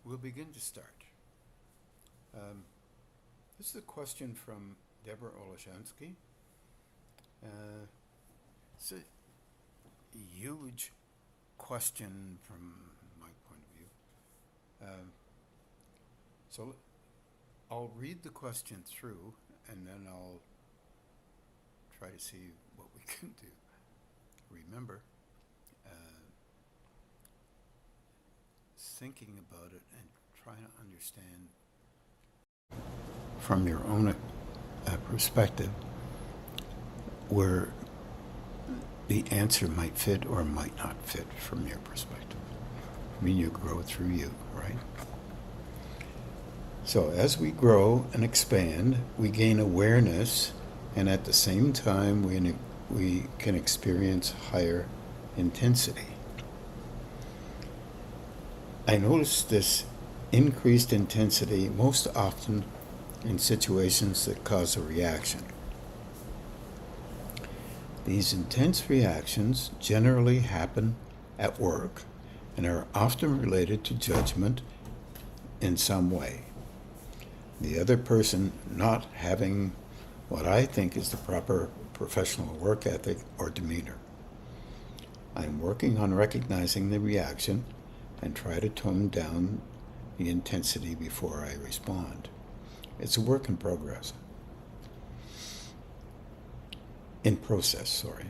We'll begin to start. This is a question from Deborah Oleshansky. It's a huge question from my point of view. So I'll read the question through and then I'll try to see what we can do. Remember, thinking about it and trying to understand from your own perspective where the answer might fit or might not fit from your perspective. I mean, you grow through you, right? So as we grow and expand, we gain awareness, and at the same time we can experience higher intensity. I notice this increased intensity most often in situations that cause a reaction. These intense reactions generally happen at work and are often related to judgment in some way. The other person not having what I think is the proper professional work ethic or demeanor. I'm working on recognizing the reaction and try to tone down the intensity before I respond. It's a work in progress. In process, sorry.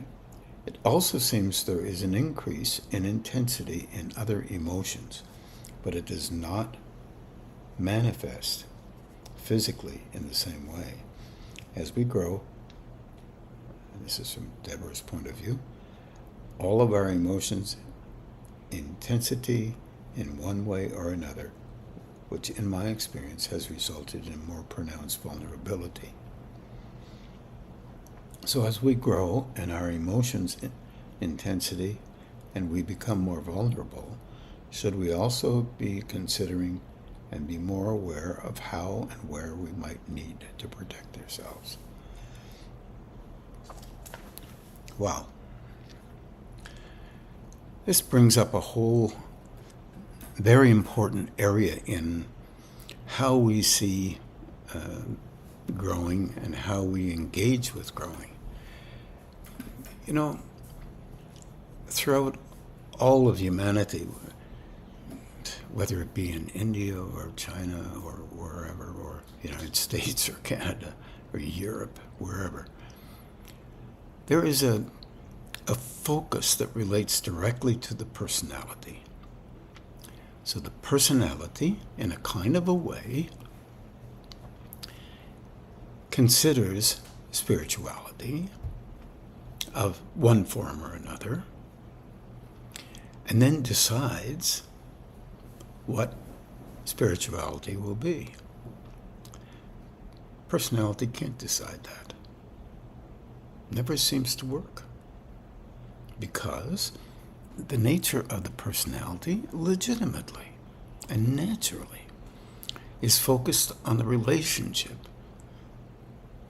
It also seems there is an increase in intensity in other emotions, but it does not manifest physically in the same way. As we grow, and this is from Deborah's point of view, all of our emotions, intensity in one way or another, which in my experience has resulted in more pronounced vulnerability. So as we grow and our emotions intensity and we become more vulnerable, should we also be considering and be more aware of how and where we might need to protect ourselves? Wow. This brings up a whole very important area in how we see growing and how we engage with growing. You know, throughout all of humanity, whether it be in India or China or wherever, or United States or Canada or Europe, wherever, there is a focus that relates directly to the personality. So the personality, in a kind of a way, considers spirituality of one form or another, and then decides what spirituality will be. Personality can't decide that. Never seems to work. Because the nature of the personality, legitimately and naturally, is focused on the relationship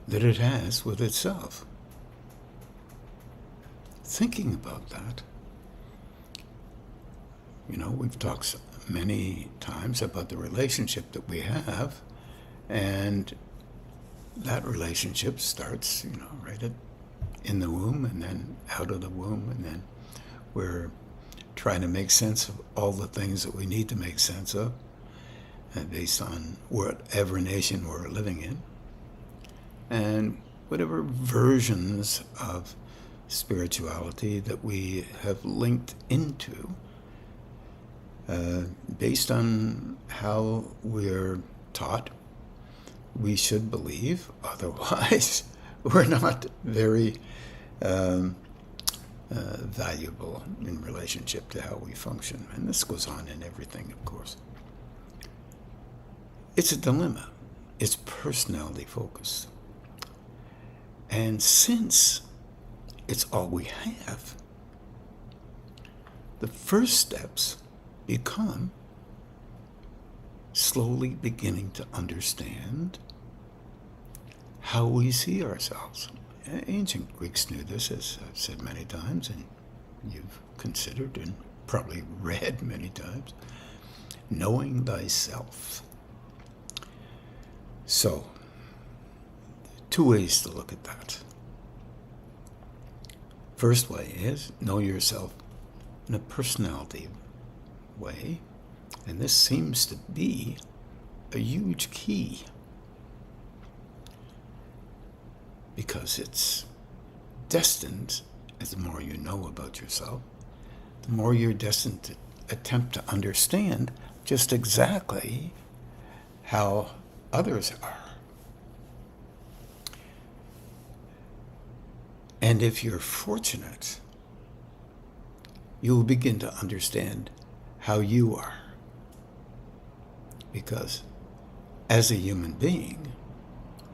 that it has with itself. Thinking about that, we've talked many times about the relationship that we have, and that relationship starts, right in the womb and then out of the womb, and then we're trying to make sense of all the things that we need to make sense of, based on whatever nation we're living in, and whatever versions of spirituality that we have linked into, based on how we're taught we should believe. Otherwise, we're not very valuable in relationship to how we function. And this goes on in everything, of course. It's a dilemma. It's personality focused. And since it's all we have, the first steps become slowly beginning to understand how we see ourselves. Ancient Greeks knew this, as I've said many times, and you've considered and probably read many times. knowing thyself. So, two ways to look at that. First way is know yourself in a personality way, and this seems to be a huge key because it's destined, as the more you know about yourself, the more you're destined to attempt to understand just exactly how others are. And if you're fortunate, you'll begin to understand how you are. Because as a human being,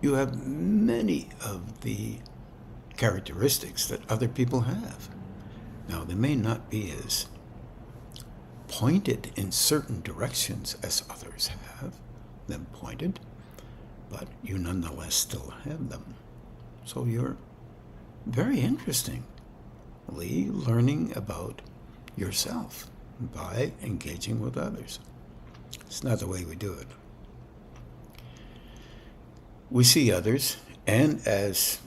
you have many of the characteristics that other people have. Now, they may not be as pointed in certain directions as others have them pointed, but you nonetheless still have them. So you're very interestingly learning about yourself by engaging with others. It's not the way we do it. We see others, and as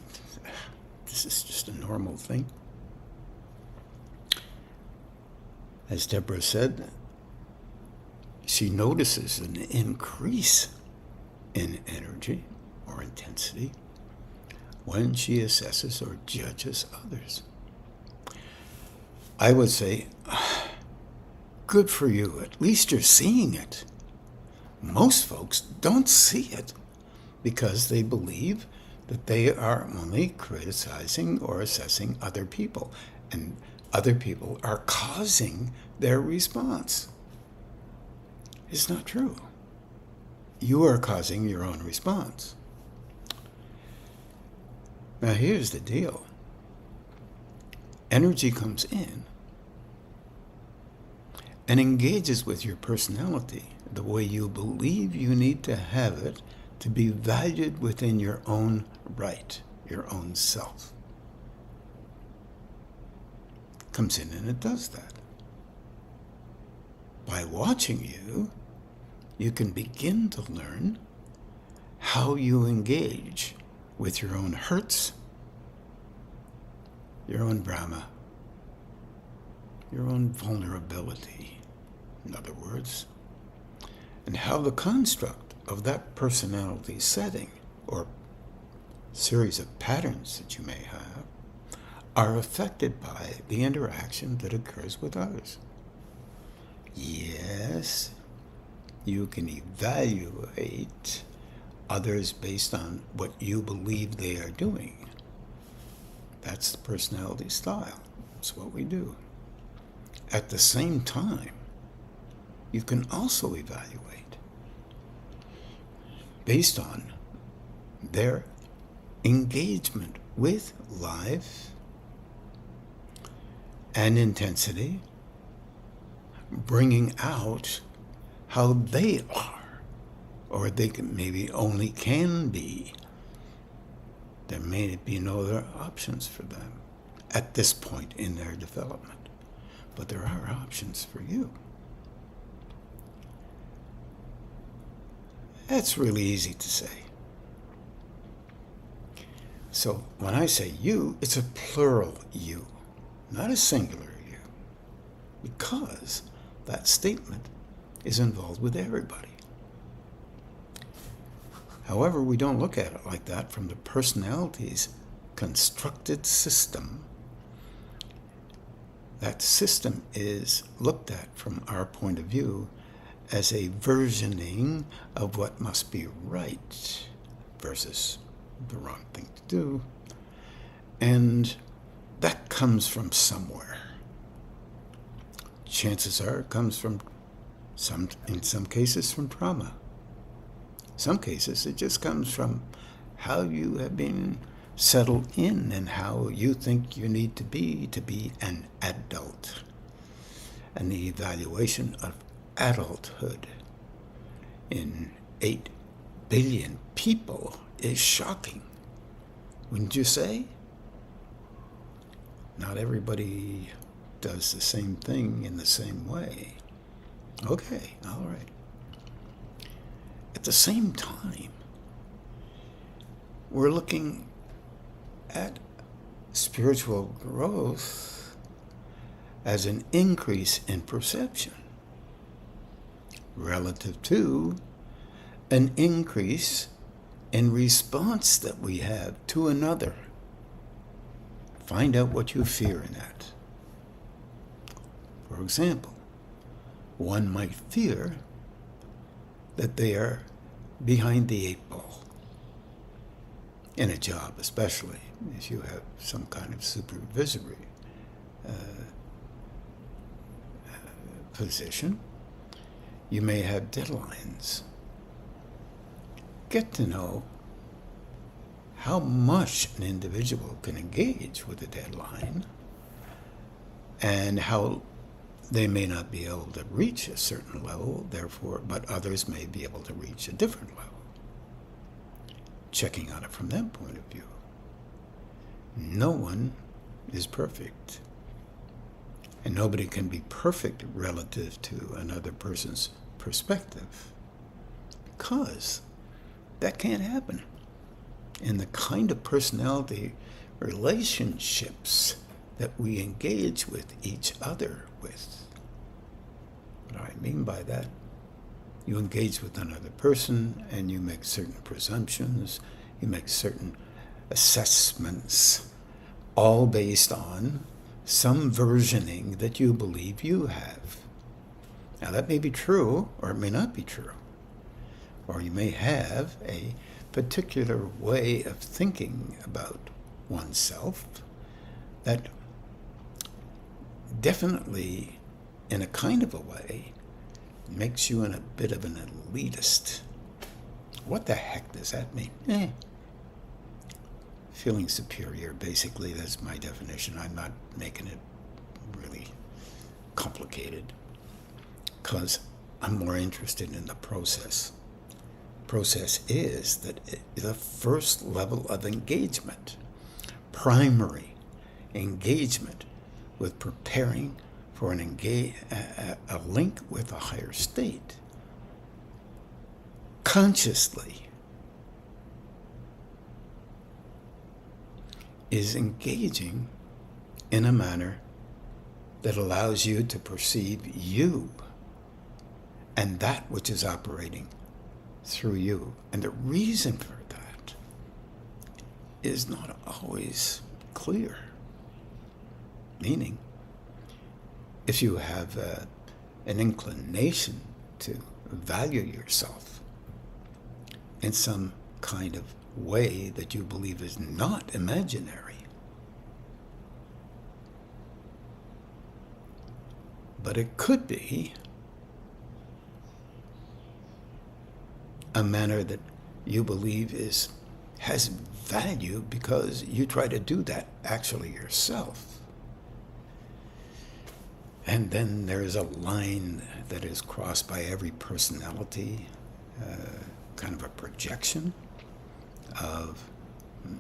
this is just a normal thing, as Deborah said, she notices an increase in energy or intensity when she assesses or judges others. I would say, good for you. At least you're seeing it. Most folks don't see it because they believe that they are only criticizing or assessing other people, and other people are causing their response. It's not true. You are causing your own response. Now here's the deal. Energy comes in and engages with your personality the way you believe you need to have it to be valued within your own right, your own self. Comes in and it does that. By watching you, you can begin to learn how you engage with your own hurts, your own Brahma, your own vulnerability, in other words, and how the construct of that personality setting or series of patterns that you may have are affected by the interaction that occurs with others. Yes, you can evaluate others based on what you believe they are doing. That's the personality style. That's what we do. At the same time, you can also evaluate based on their engagement with life and intensity, bringing out how they are, or they can maybe only can be. There may be no other options for them at this point in their development, but there are options for you. That's really easy to say. So when I say you, it's a plural you, not a singular you, because that statement is involved with everybody. However, we don't look at it like that from the personality's constructed system. That system is looked at from our point of view as a versioning of what must be right versus the wrong thing to do. And that comes from somewhere. Chances are it comes from in some cases from trauma. Some cases it just comes from how you have been settled in and how you think you need to be an adult. And the evaluation of adulthood in 8 billion people is shocking, wouldn't you say? Not everybody does the same thing in the same way. Okay, all right. At the same time, we're looking at spiritual growth as an increase in perception relative to an increase in response that we have to another. Find out what you fear in that. For example, one might fear that they are behind the 8 ball. In a job, especially if you have some kind of supervisory position, you may have deadlines. Get to know how much an individual can engage with a deadline and how they may not be able to reach a certain level, therefore, but others may be able to reach a different level. Checking on it from that point of view. No one is perfect. And nobody can be perfect relative to another person's perspective, because that can't happen in the kind of personality relationships that we engage with each other with. What do I mean by that? You engage with another person and you make certain presumptions, you make certain assessments, all based on some versioning that you believe you have. Now that may be true or it may not be true. Or you may have a particular way of thinking about oneself that definitely, in a kind of a way, makes you a bit of an elitist. What the heck does that mean? Feeling superior, basically, that's my definition. I'm not making it really complicated, because I'm more interested in the process. Process is that the first level of engagement, primary engagement with preparing for a link with a higher state, consciously, is engaging in a manner that allows you to perceive you and that which is operating through you. And the reason for that is not always clear. Meaning, if you have an inclination to value yourself in some kind of way that you believe is not imaginary, but it could be a manner that you believe has value because you try to do that actually yourself. And then there is a line that is crossed by every personality, kind of a projection of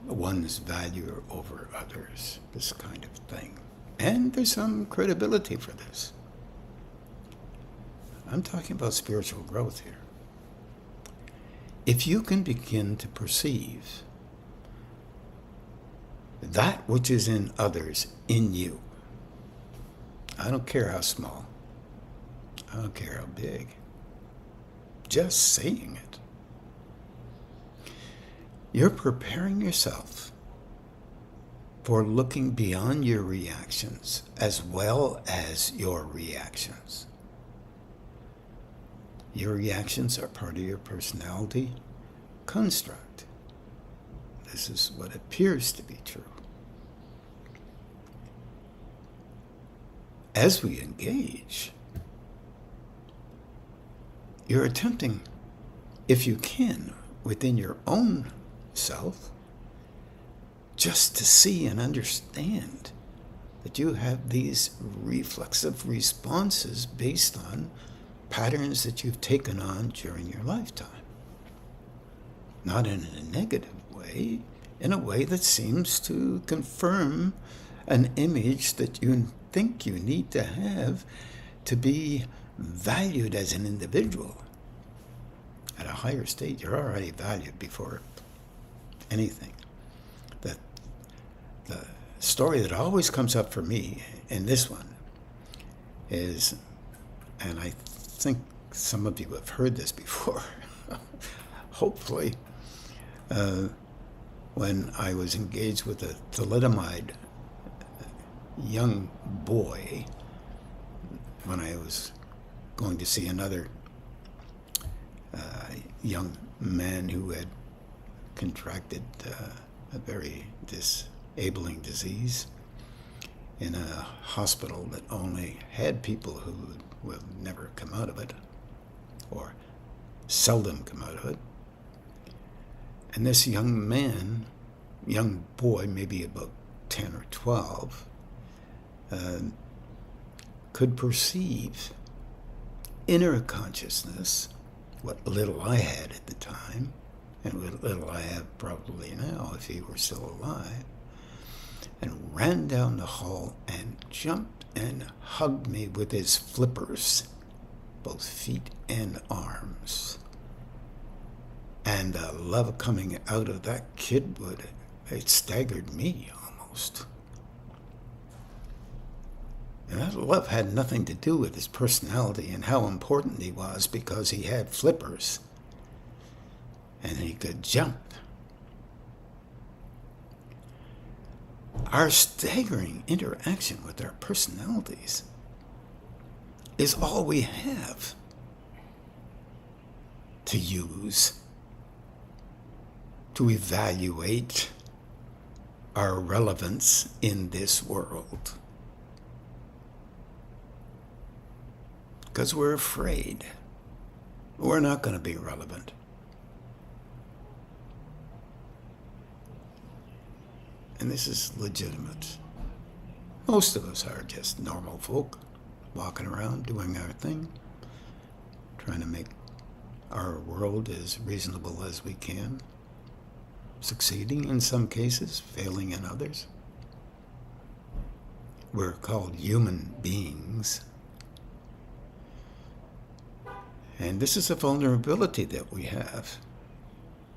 one's value over others, this kind of thing. And there's some credibility for this. I'm talking about spiritual growth here. If you can begin to perceive that which is in others in you, I don't care how small, I don't care how big, just saying it, you're preparing yourself for looking beyond your reactions as well as your reactions. Your reactions are part of your personality construct. This is what appears to be true. As we engage, you're attempting, if you can, within your own self, just to see and understand that you have these reflexive responses based on patterns that you've taken on during your lifetime. Not in a negative way, in a way that seems to confirm an image that you think you need to have to be valued as an individual at a higher state. You're already valued before anything. The story that always comes up for me in this one is, and I think some of you have heard this before, hopefully, when I was engaged with a thalidomide young boy, when I was going to see another young man who had contracted a very disabling disease in a hospital that only had people who will never come out of it, or seldom come out of it. And this young man, young boy, maybe about 10 or 12, could perceive inner consciousness, what little I had at the time, and what little I have probably now if he were still alive, and ran down the hall and jumped and hugged me with his flippers, both feet and arms. And the love coming out of that kid it staggered me almost. And that love had nothing to do with his personality and how important he was, because he had flippers and he could jump. Our staggering interaction with our personalities is all we have to use to evaluate our relevance in this world. Because we're afraid we're not going to be relevant. And this is legitimate. Most of us are just normal folk, walking around, doing our thing, trying to make our world as reasonable as we can, succeeding in some cases, failing in others. We're called human beings. And this is a vulnerability that we have.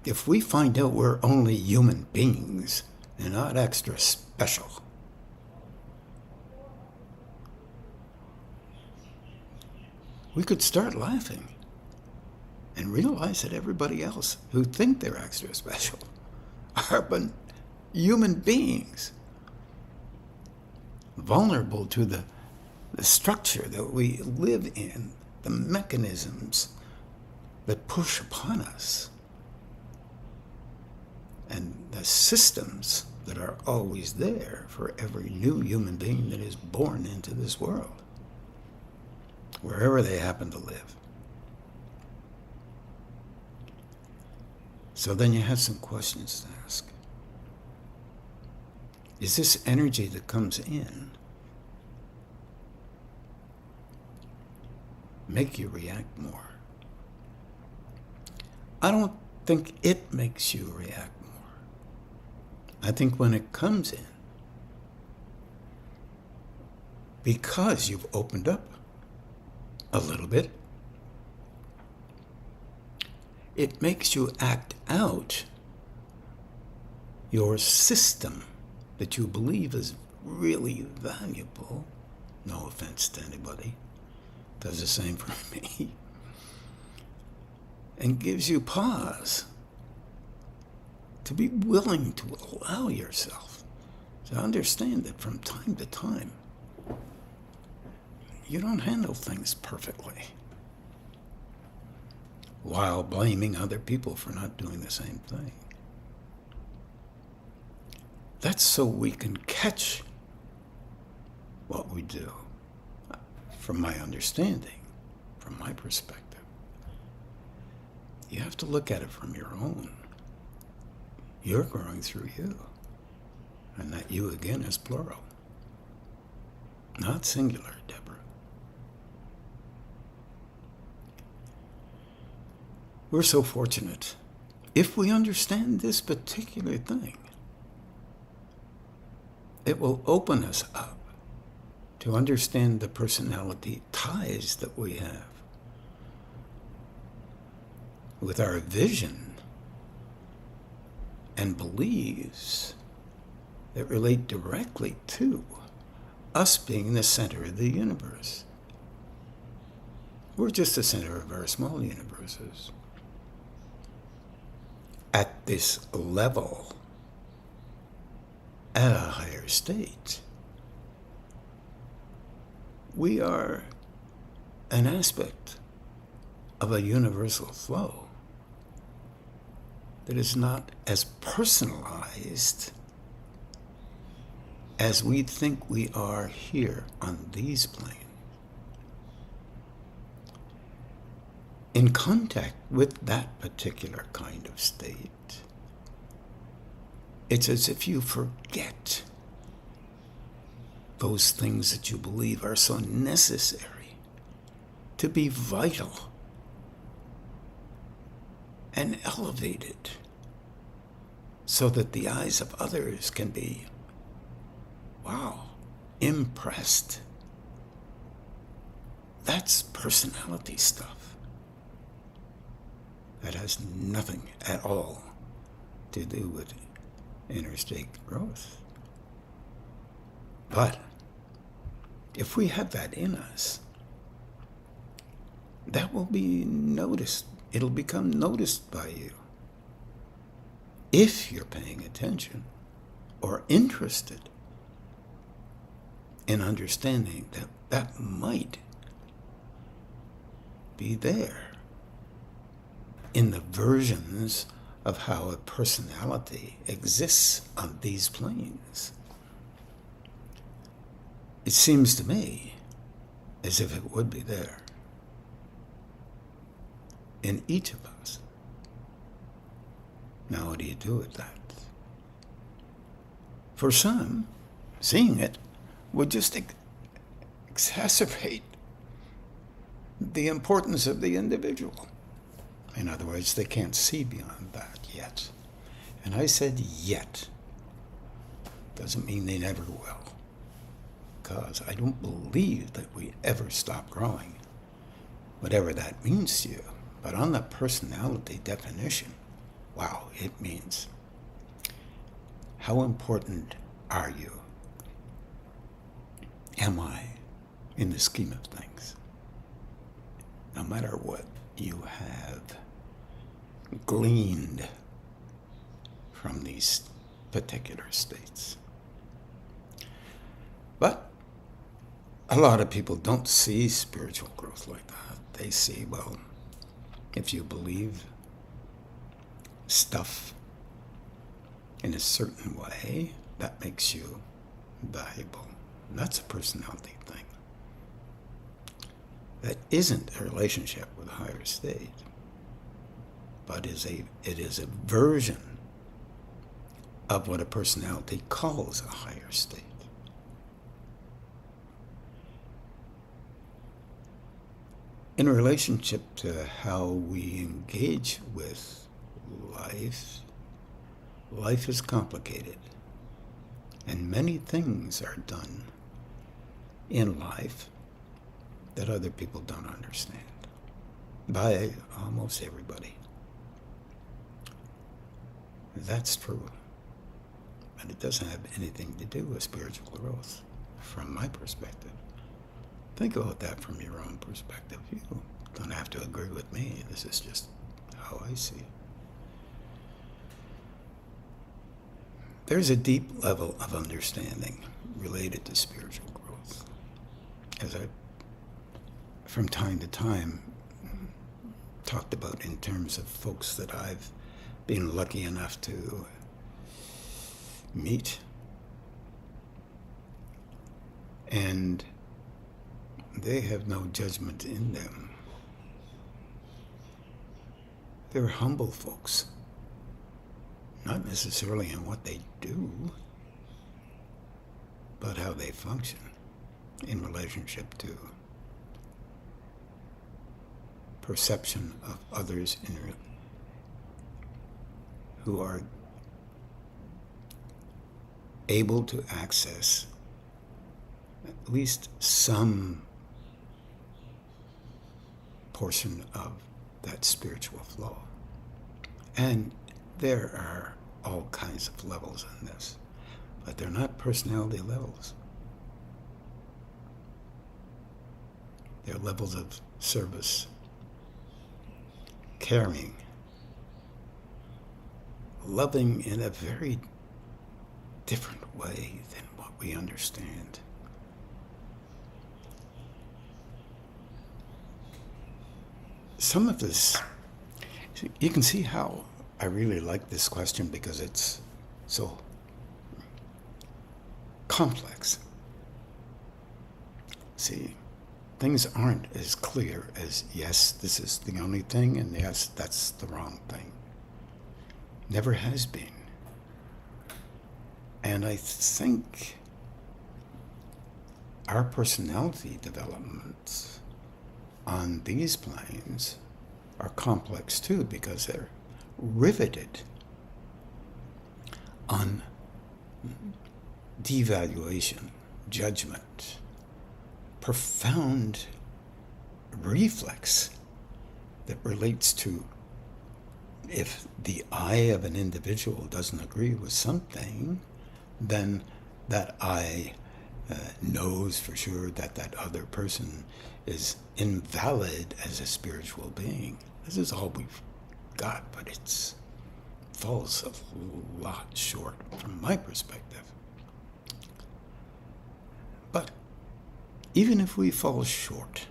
If we find out we're only human beings and not extra special, we could start laughing and realize that everybody else who think they're extra special are but human beings, vulnerable to the structure that we live in, the mechanisms that push upon us, and the systems that are always there for every new human being that is born into this world, wherever they happen to live. So then you have some questions to ask. Is this energy that comes in make you react more? I don't think it makes you react more. I think when it comes in, because you've opened up a little bit, it makes you act out your system that you believe is really valuable. No offense to anybody. Does the same for me. And gives you pause to be willing to allow yourself to understand that from time to time, you don't handle things perfectly, while blaming other people for not doing the same thing. That's so we can catch what we do. From my understanding, from my perspective, you have to look at it from your own. You're growing through you. And that you again is plural, not singular, Deborah. We're so fortunate. If we understand this particular thing, it will open us up to understand the personality ties that we have with our vision and beliefs that relate directly to us being the center of the universe. We're just the center of our small universes. At this level, at a higher state, we are an aspect of a universal flow that is not as personalized as we think we are here on these planes. In contact with that particular kind of state, it's as if you forget those things that you believe are so necessary to be vital and elevated so that the eyes of others can be, wow, impressed. That's personality stuff. That has nothing at all to do with interstate growth. But if we have that in us, that will be noticed. It'll become noticed by you. If you're paying attention or interested in understanding that that might be there in the versions of how a personality exists on these planes. It seems to me as if it would be there in each of us. Now, what do you do with that? For some, seeing it would just exacerbate the importance of the individual. In other words, they can't see beyond that yet. And I said yet. Doesn't mean they never will. Because I don't believe that we ever stop growing, whatever that means to you. But on the personality definition, wow, it means how important are you? Am I in the scheme of things? No matter what you have gleaned from these particular states. But a lot of people don't see spiritual growth like that. They see, well, if you believe stuff in a certain way, that makes you valuable. And that's a personality thing. That isn't a relationship with a higher state, but it is a version of what a personality calls a higher state. In relationship to how we engage with life, life is complicated, and many things are done in life that other people don't understand, by almost everybody. That's true, but it doesn't have anything to do with spiritual growth, from my perspective. Think about that from your own perspective. You don't have to agree with me. This is just how I see it. There's a deep level of understanding related to spiritual growth. As I, from time to time, talked about in terms of folks that I've been lucky enough to meet. And they have no judgment in them. They're humble folks. Not necessarily in what they do, but how they function in relationship to perception of others who are able to access at least some portion of that spiritual flow. And there are all kinds of levels in this, but they're not personality levels. They're levels of service, caring, loving in a very different way than what we understand. Some of this, you can see how I really like this question because it's so complex. See, things aren't as clear as, yes, this is the only thing, and yes, that's the wrong thing. Never has been. And I think our personality developments on these planes are complex too, because they're riveted on devaluation, judgment, profound reflex that relates to, if the I of an individual doesn't agree with something, then that I knows for sure that that other person is invalid as a spiritual being. This is all we've got, but it falls a lot short from my perspective. But even if we fall short,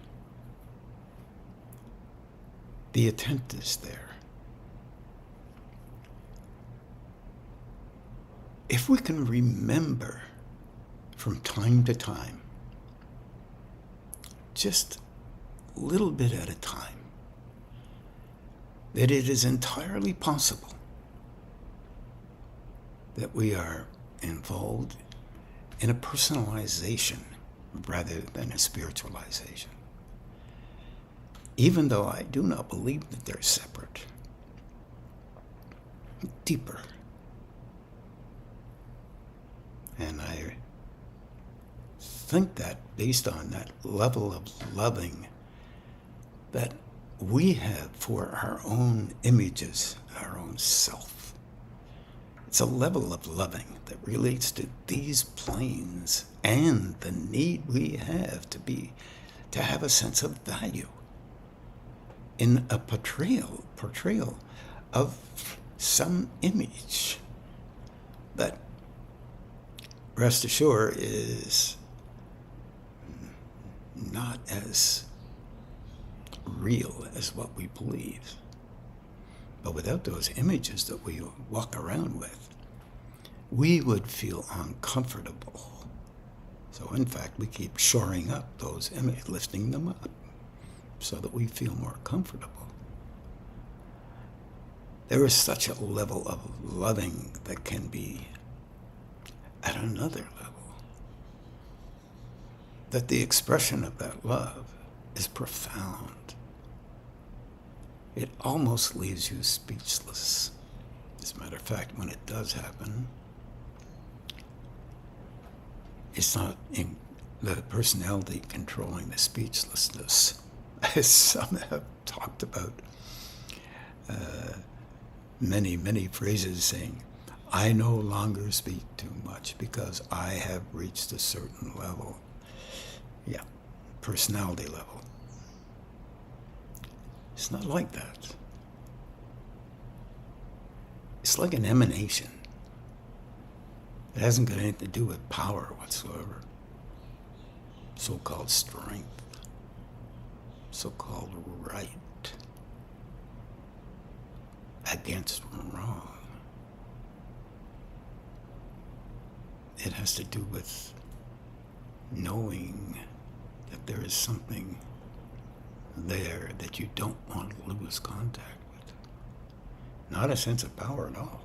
the attempt is there. If we can remember from time to time, just a little bit at a time, that it is entirely possible that we are involved in a personalization rather than a spiritualization. Even though I do not believe that they're separate, deeper. And I think that based on that level of loving that we have for our own images, our own self, it's a level of loving that relates to these planes and the need we have to have a sense of value in a portrayal of some image that, rest assured, is not as real as what we believe. But without those images that we walk around with, we would feel uncomfortable. So in fact, we keep shoring up those images, lifting them up, so that we feel more comfortable. There is such a level of loving that can be at another level, that the expression of that love is profound. It almost leaves you speechless. As a matter of fact, when it does happen, it's not in the personality controlling the speechlessness, as some have talked about. Many phrases saying, I no longer speak too much because I have reached a certain level. Yeah, personality level. It's not like that. It's like an emanation. It hasn't got anything to do with power whatsoever. So-called strength. So-called right. Against wrong. It has to do with knowing that there is something there that you don't want to lose contact with. Not a sense of power at all.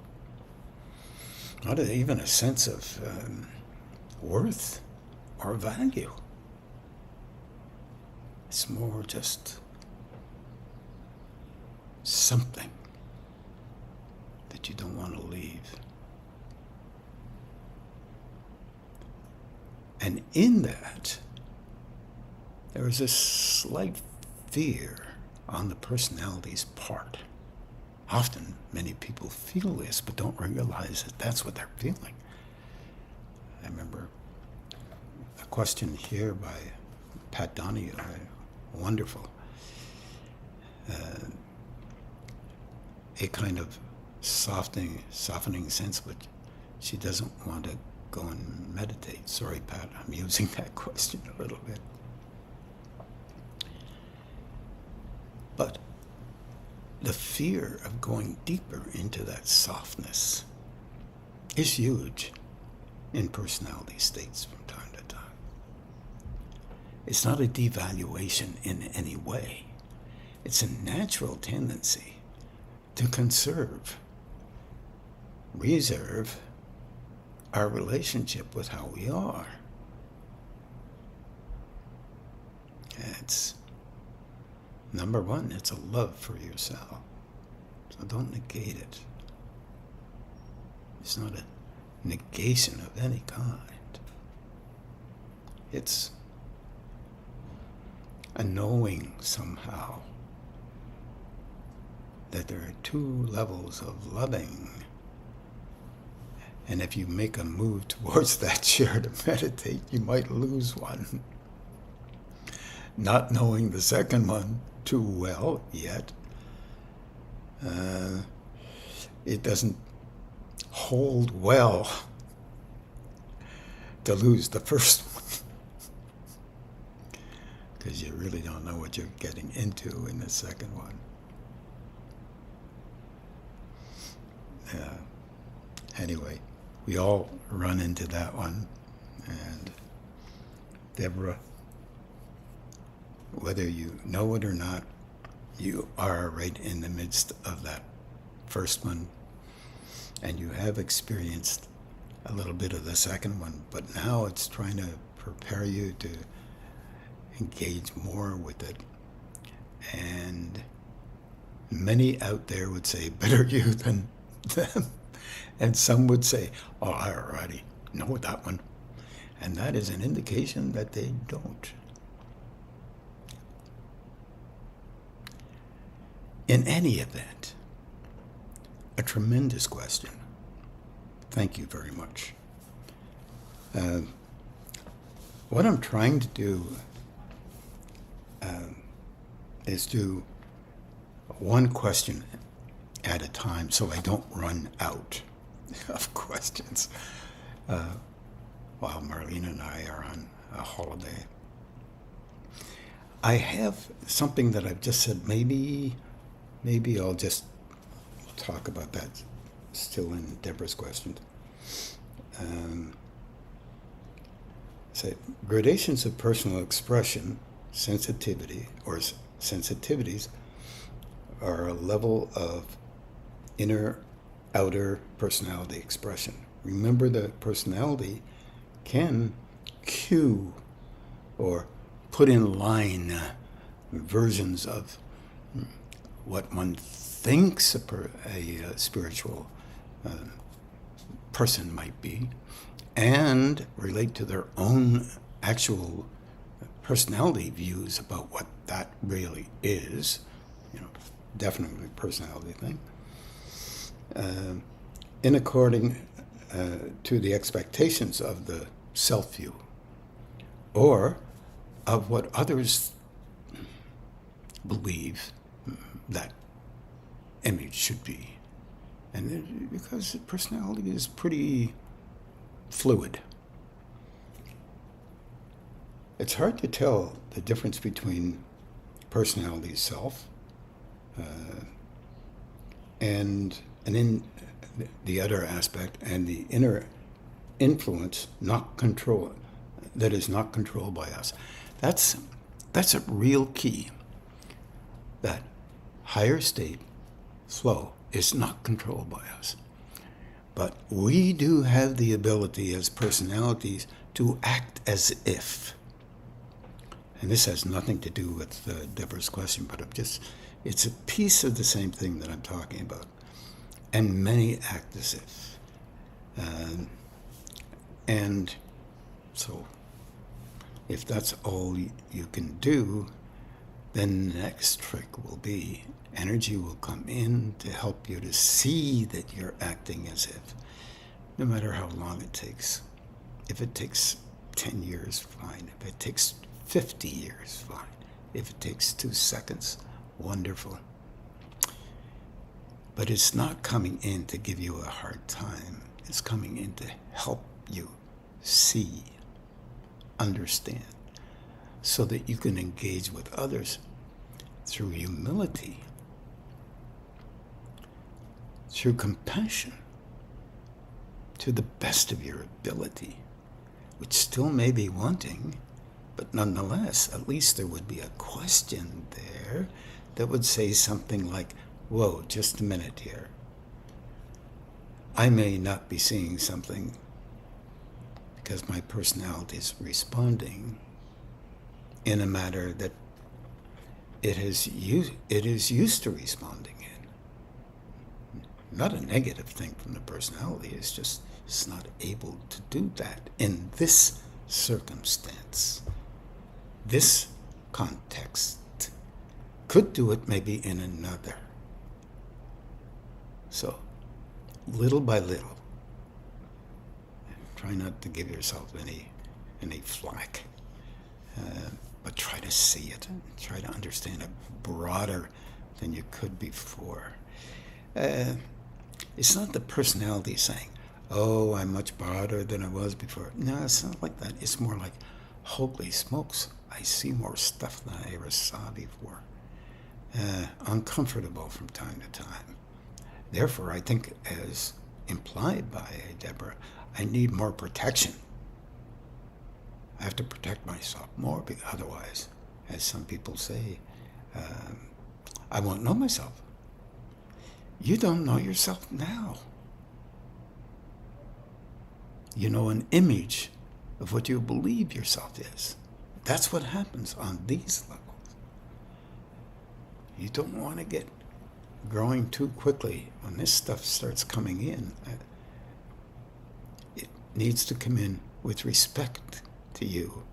Not even a sense of worth or value. It's more just something that you don't want to leave. And in that, there is a slight fear on the personality's part. Often, many people feel this, but don't realize that that's what they're feeling. I remember a question here by Pat Donahue, wonderful. A kind of softening sense, but she doesn't want to go and meditate. Sorry, Pat, I'm using that question a little bit. But the fear of going deeper into that softness is huge in personality states from time to time. It's not a devaluation in any way. It's a natural tendency to reserve our relationship with how we are. It's number one, it's a love for yourself. So don't negate it. It's not a negation of any kind. It's a knowing somehow that there are two levels of loving. And if you make a move towards that chair to meditate, you might lose one. Not knowing the second one too well yet, it doesn't hold well to lose the first one. Because you really don't know what you're getting into in the second one. Anyway, we all run into that one. And Deborah, whether you know it or not, you are right in the midst of that first one. And you have experienced a little bit of the second one, but now it's trying to prepare you to engage more with it. And many out there would say, better you than them. And some would say, oh, I already know that one. And that is an indication that they don't. In any event, a tremendous question. Thank you very much. What I'm trying to do is do one question at a time so I don't run out of questions while Marlene and I are on a holiday. I have something that I've just said, maybe I'll just talk about that still in Deborah's questions. Say gradations of personal expression, sensitivity, or sensitivities are a level of inner, outer personality expression. Remember that personality can cue or put in line versions of what one thinks a spiritual person might be, and relate to their own actual personality views about what that really is. Definitely a personality thing. In according to the expectations of the self-view, or of what others believe that image should be. And because personality is pretty fluid. It's hard to tell the difference between personality self and in the other aspect, and the inner influence that is not controlled by us. That's a real key. That higher state flow is not controlled by us. But we do have the ability as personalities to act as if. And this has nothing to do with Deborah's question, but it's a piece of the same thing that I'm talking about. And many act as if. And so If that's all you can do, then the next trick will be energy will come in to help you to see that you're acting as if, no matter how long it takes. If it takes 10 years, fine. If it takes 50 years, fine. If it takes 2 seconds, wonderful. But it's not coming in to give you a hard time. It's coming in to help you see, understand, so that you can engage with others through humility, through compassion, to the best of your ability, which still may be wanting, but nonetheless, at least there would be a question there that would say something like, whoa, just a minute here. I may not be seeing something because my personality is responding in a manner that it is used to responding in. Not a negative thing from the personality, it's just it's not able to do that in this circumstance, this context. Could do it maybe in another. So, little by little, try not to give yourself any flack, but try to see it, try to understand it broader than you could before. It's not the personality saying, oh, I'm much broader than I was before. No, it's not like that. It's more like, holy smokes, I see more stuff than I ever saw before. Uncomfortable from time to time. Therefore, I think, as implied by Deborah, I need more protection. I have to protect myself more, because otherwise, as some people say, I won't know myself. You don't know yourself now. You know an image of what you believe yourself is. That's what happens on these levels. You don't want to get growing too quickly. When this stuff starts coming in, it needs to come in with respect to you.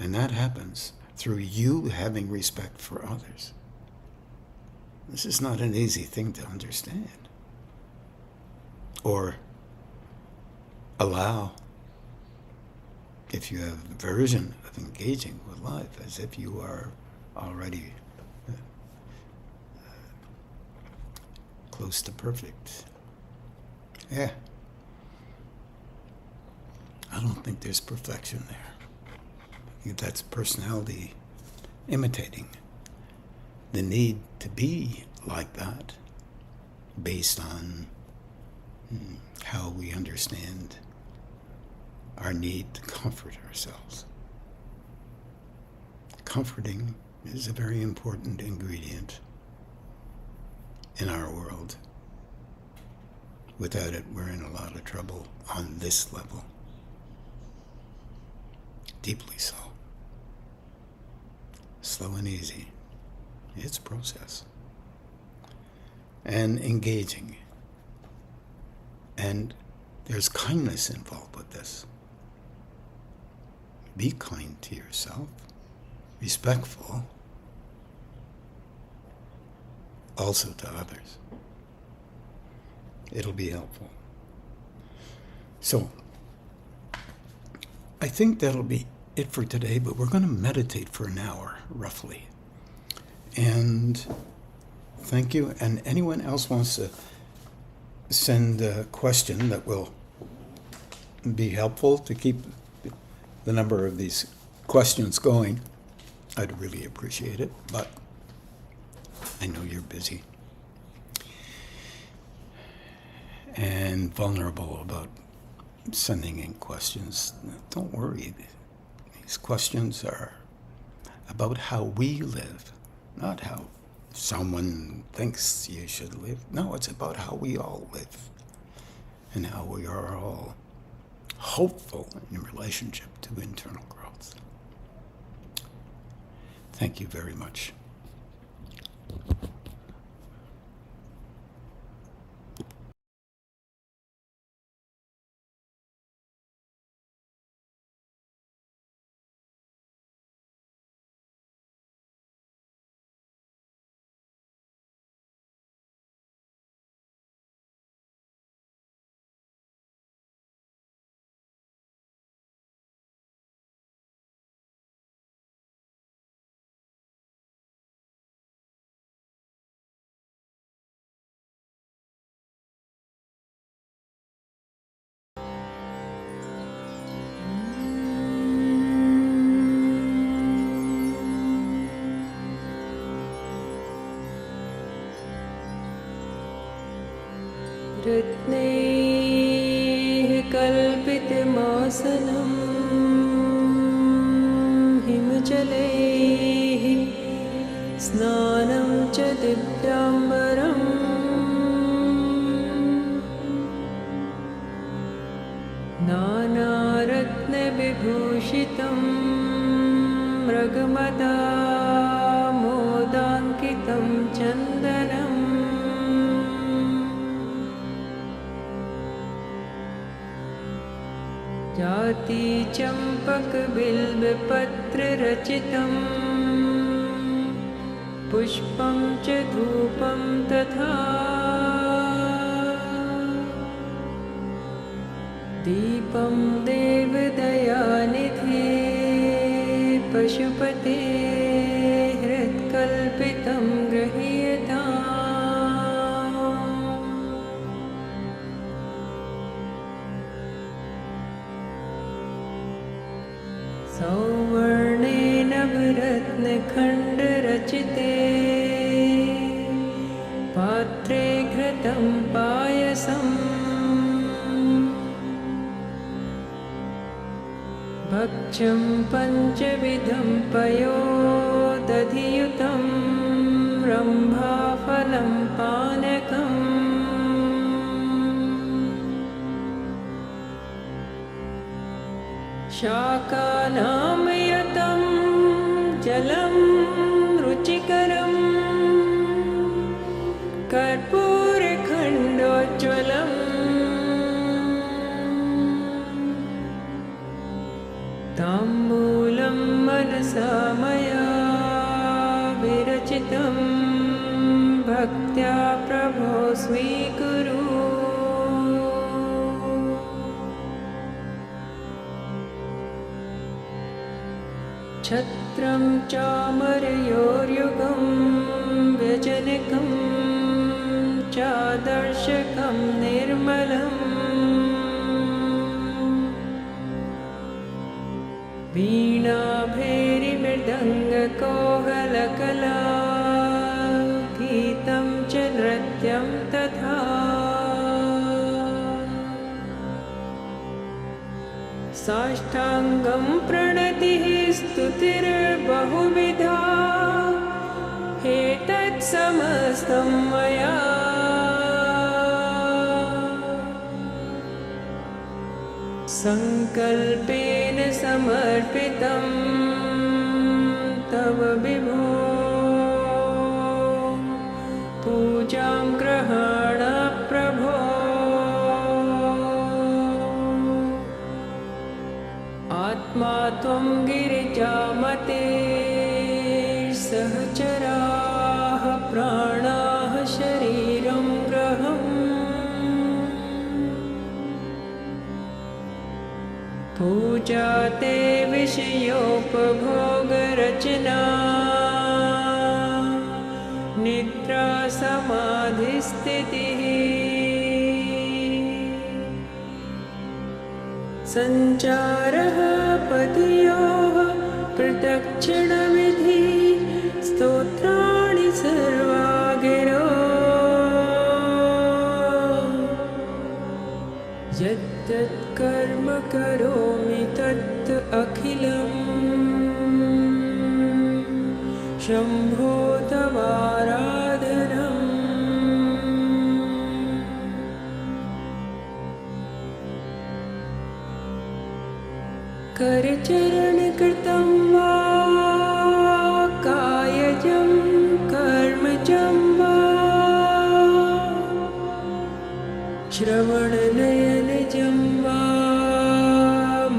And that happens through you having respect for others. This is not an easy thing to understand or allow if you have a version of engaging with life as if you are already close to perfect. Yeah. I don't think there's perfection there. I think that's personality imitating the need to be like that based on how we understand our need to comfort ourselves. Comforting is a very important ingredient in our world. Without it, we're in a lot of trouble on this level. Deeply so. Slow and easy. It's a process. And engaging. And there's kindness involved with this. Be kind to yourself. Respectful. Also to others. It'll be helpful. So, I think that'll be it for today, but we're going to meditate for an hour, roughly. And thank you. And anyone else wants to send a question that will be helpful to keep the number of these questions going, I'd really appreciate it, but I know you're busy and vulnerable about sending in questions. Don't worry. These questions are about how we live, not how someone thinks you should live. No, it's about how we all live and how we are all hopeful in relationship to internal growth. Thank you very much. रत्नैः कल्पितमासनं हिमजलैः स्नानं च दिव्याम्बरम् नानारत्नविभूषितं मृगमदामोदाङ्कितं चन्दनम् जातिचम्पकबिल्वपत्ररचितं पुष्पं च धूपं तथा दीपं देवदयानिधे पशुपते हृत्कल्पितं गृह्यताम् सौवर्णेन नवरत्नखण्डरचिते पात्रे घृतं पायसम् भक्ष्यं पञ्चविधं पयोदधियुतं रम्भाफलं पानकम् शाकानामयतं जलं रुचिकरं कर्पूरखण्डोज्ज्वलम् ताम्बूलं मनसा मया विरचितं भक्त्या प्रभो स्वीकुरु छत्रं चामरयोर्युगं व्यजनकं चादर्शकं निर्मलम् वीणाभैरिमृदङ्गकोहलकला गीतं च नृत्यं तथा साष्टाङ्गं प्रणतिः स्तुतिर्बहुविधा एतत्समस्तं मया संकल्पेन समर्पितं तव विभो पूजां ग्रहाण प्रभो आत्मा त्वं गिरिजामते सहचराः प्राणाः शरीरं ग्रहम् पूजा ते विषयोपभोगरचना निद्रा समाधिस्थितिः सञ्चारः पदयोः प्रदक्षिणविधि स्तोत्राणि सर्वा गिरो यत् कर्म करोमि तत् अखिलम् शम्भो तवाराधनम् करचरणकृतं वा कायजं कर्मजं वा श्रवणनयनजं वा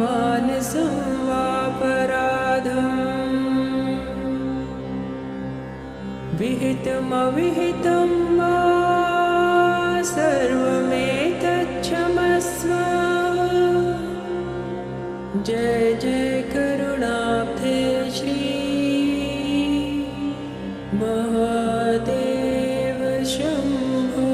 मानसं वापराधम् विहितमविहितं वा सर्वमेतच्छमस्व जय जय करुणाब्धे श्री महादेव शम्भो।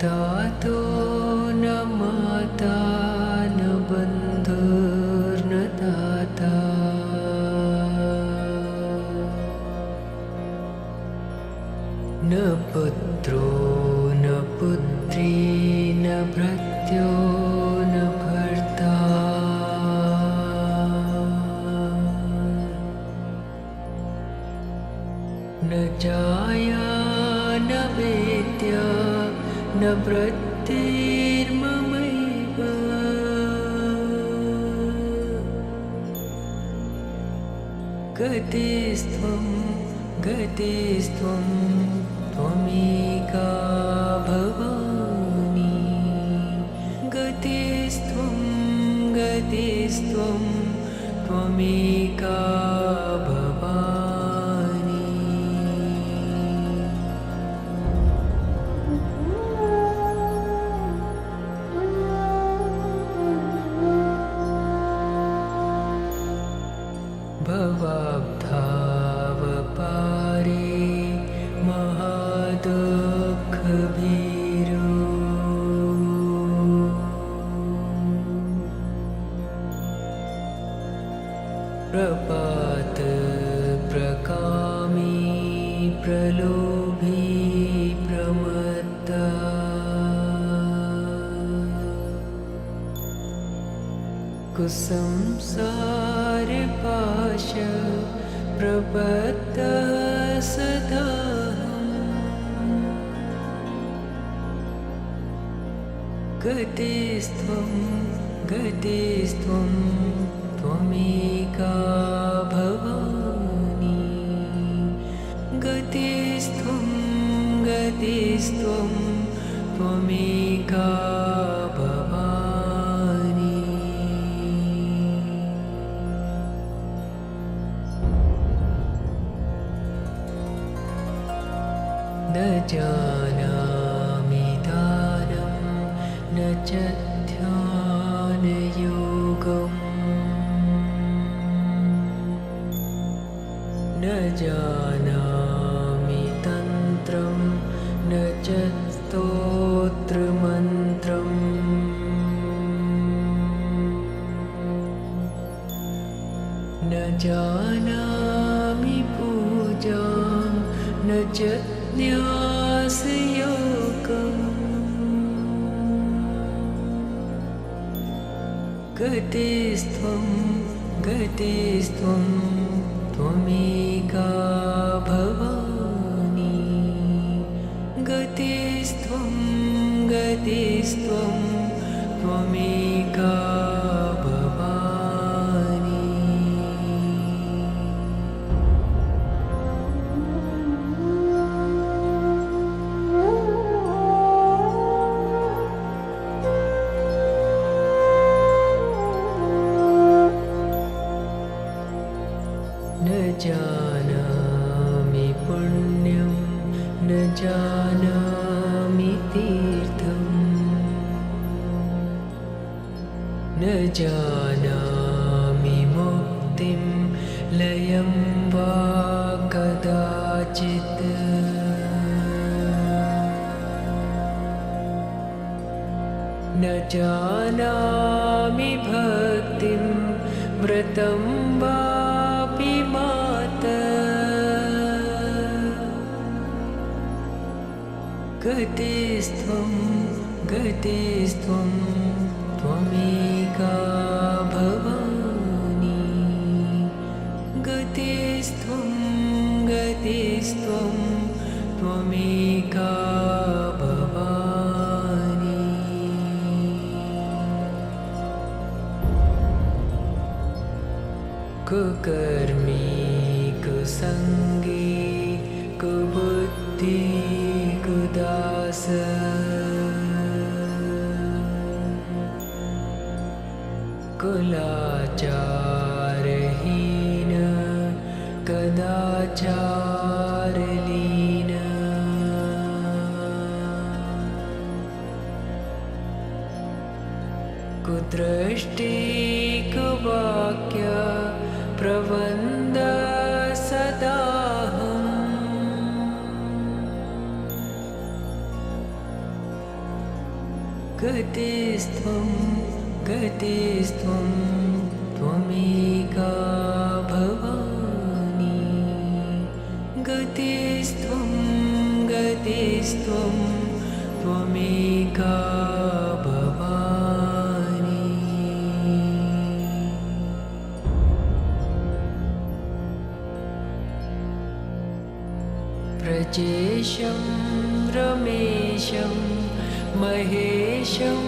तातो न माता न बन्धुर्न दाता न पुत्रो न पुत्री न भृत्यो न भर्ता न जाया न वेद्या न वृत्तिर्ममैव गतिस्त्वं गतिस्त्वं त्वमेका भवानि गतिस्त्वं गतिस्त्वं त्वमेका भवानि भवाब्धावपारे महादुःखभीरो प्रपात प्रकामी प्रलोभी प्रमत्ता कुसंसारपाश प्रबद्धः सदाहम् गतिस्त्वं गतिस्त्वं त्वमेका भवानि गतिस्त्वं गतिस्त्वं त्वमेका भवानि न जानामि दानं न च ध्यानयोगम् न जानामि तन्त्रं न च स्तोत्रमन्त्रम् न जानामि पूजां न च न्यासयोगम् गतिस्त्वं गतिस्त्वं त्वमेका भवानि गतिस्त्वं गतिस्त्वं त्वमेका भवानि न जानामि पुण्यं न जानामि तीर्थम् न जानामि मुक्तिं लयं वा कदाचित् न जानामि भक्तिं व्रतं वापि माता गतिस्त्वं गतिस्त्वं त्वमेका भवानि गतिस्त्वं गतिस्त्वं त्वमेका भवानि कुकर्मी कुसङ्गी कुबुद्धि कुदास कुलाचारहीन कदाचारलीन कुदृष्टि कुवाक्य प्रबन्ध सदाहम् गतिस्त्वं गतिस्त्वं त्वमेका भवानि गतिस्त्वं गतिस्त्वं त्वमेका भवानि प्रजेशं रमेशं महेशं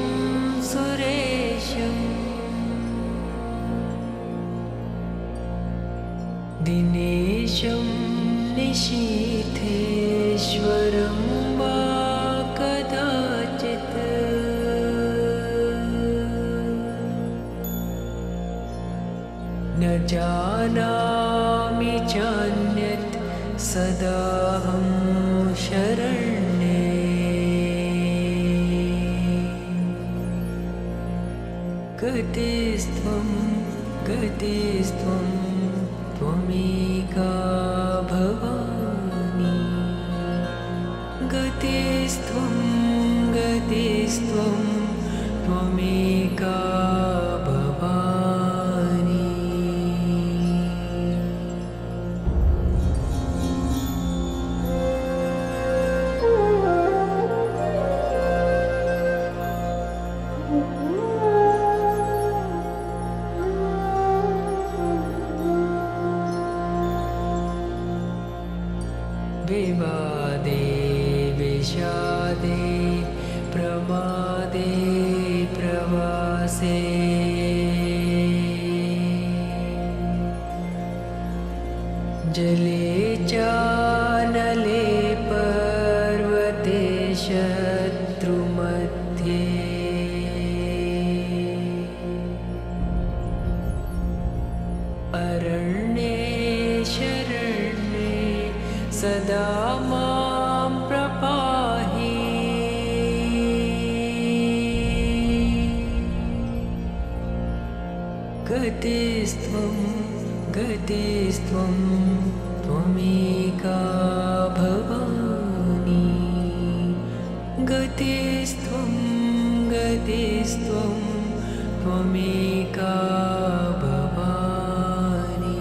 सुरेशं दिनेशं निशीथेश्वरं वा कदाचित् न जानामि चान्यत् सदाहं शरण्ये गतिस्त्वं गतिस्त्वं त्वमेका भवानि गतिस्त्वं गतिस्त्वं त्वमेका भवानि विवादे विषादे प्रमादे प्रवासे जले चानले पर्वते शत्रुमध्ये अरण्ये शरण्ये सदा मां प्रपाहि गतिस्त्वं गतिस्त्वं त्वमेका भवानि गतिस्त्वं गतिस्त्वं त्वमेका भवानि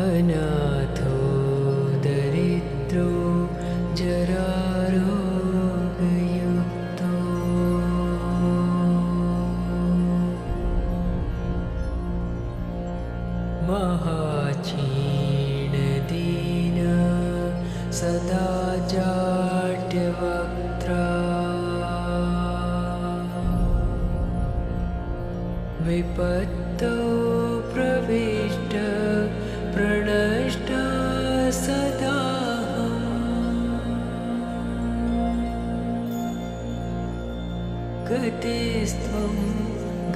अनाथो दरिद्रो जरारोगयुक्तो महाक्षीणदीन सदा जाड्यवक्त्रा विपत्तौ प्रविष्ट प्रणष्ट सदाहम् गतिस्त्वं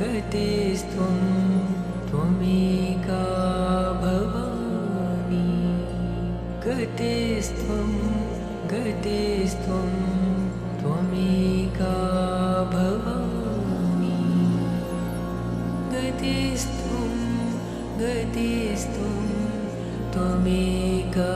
गतिस्त्वं त्वमेका भवानि गतिस्त्वं गतिस्त्वं त्वमेका भवानि गतिस्त्वं गतिस्त्वं त्वमेका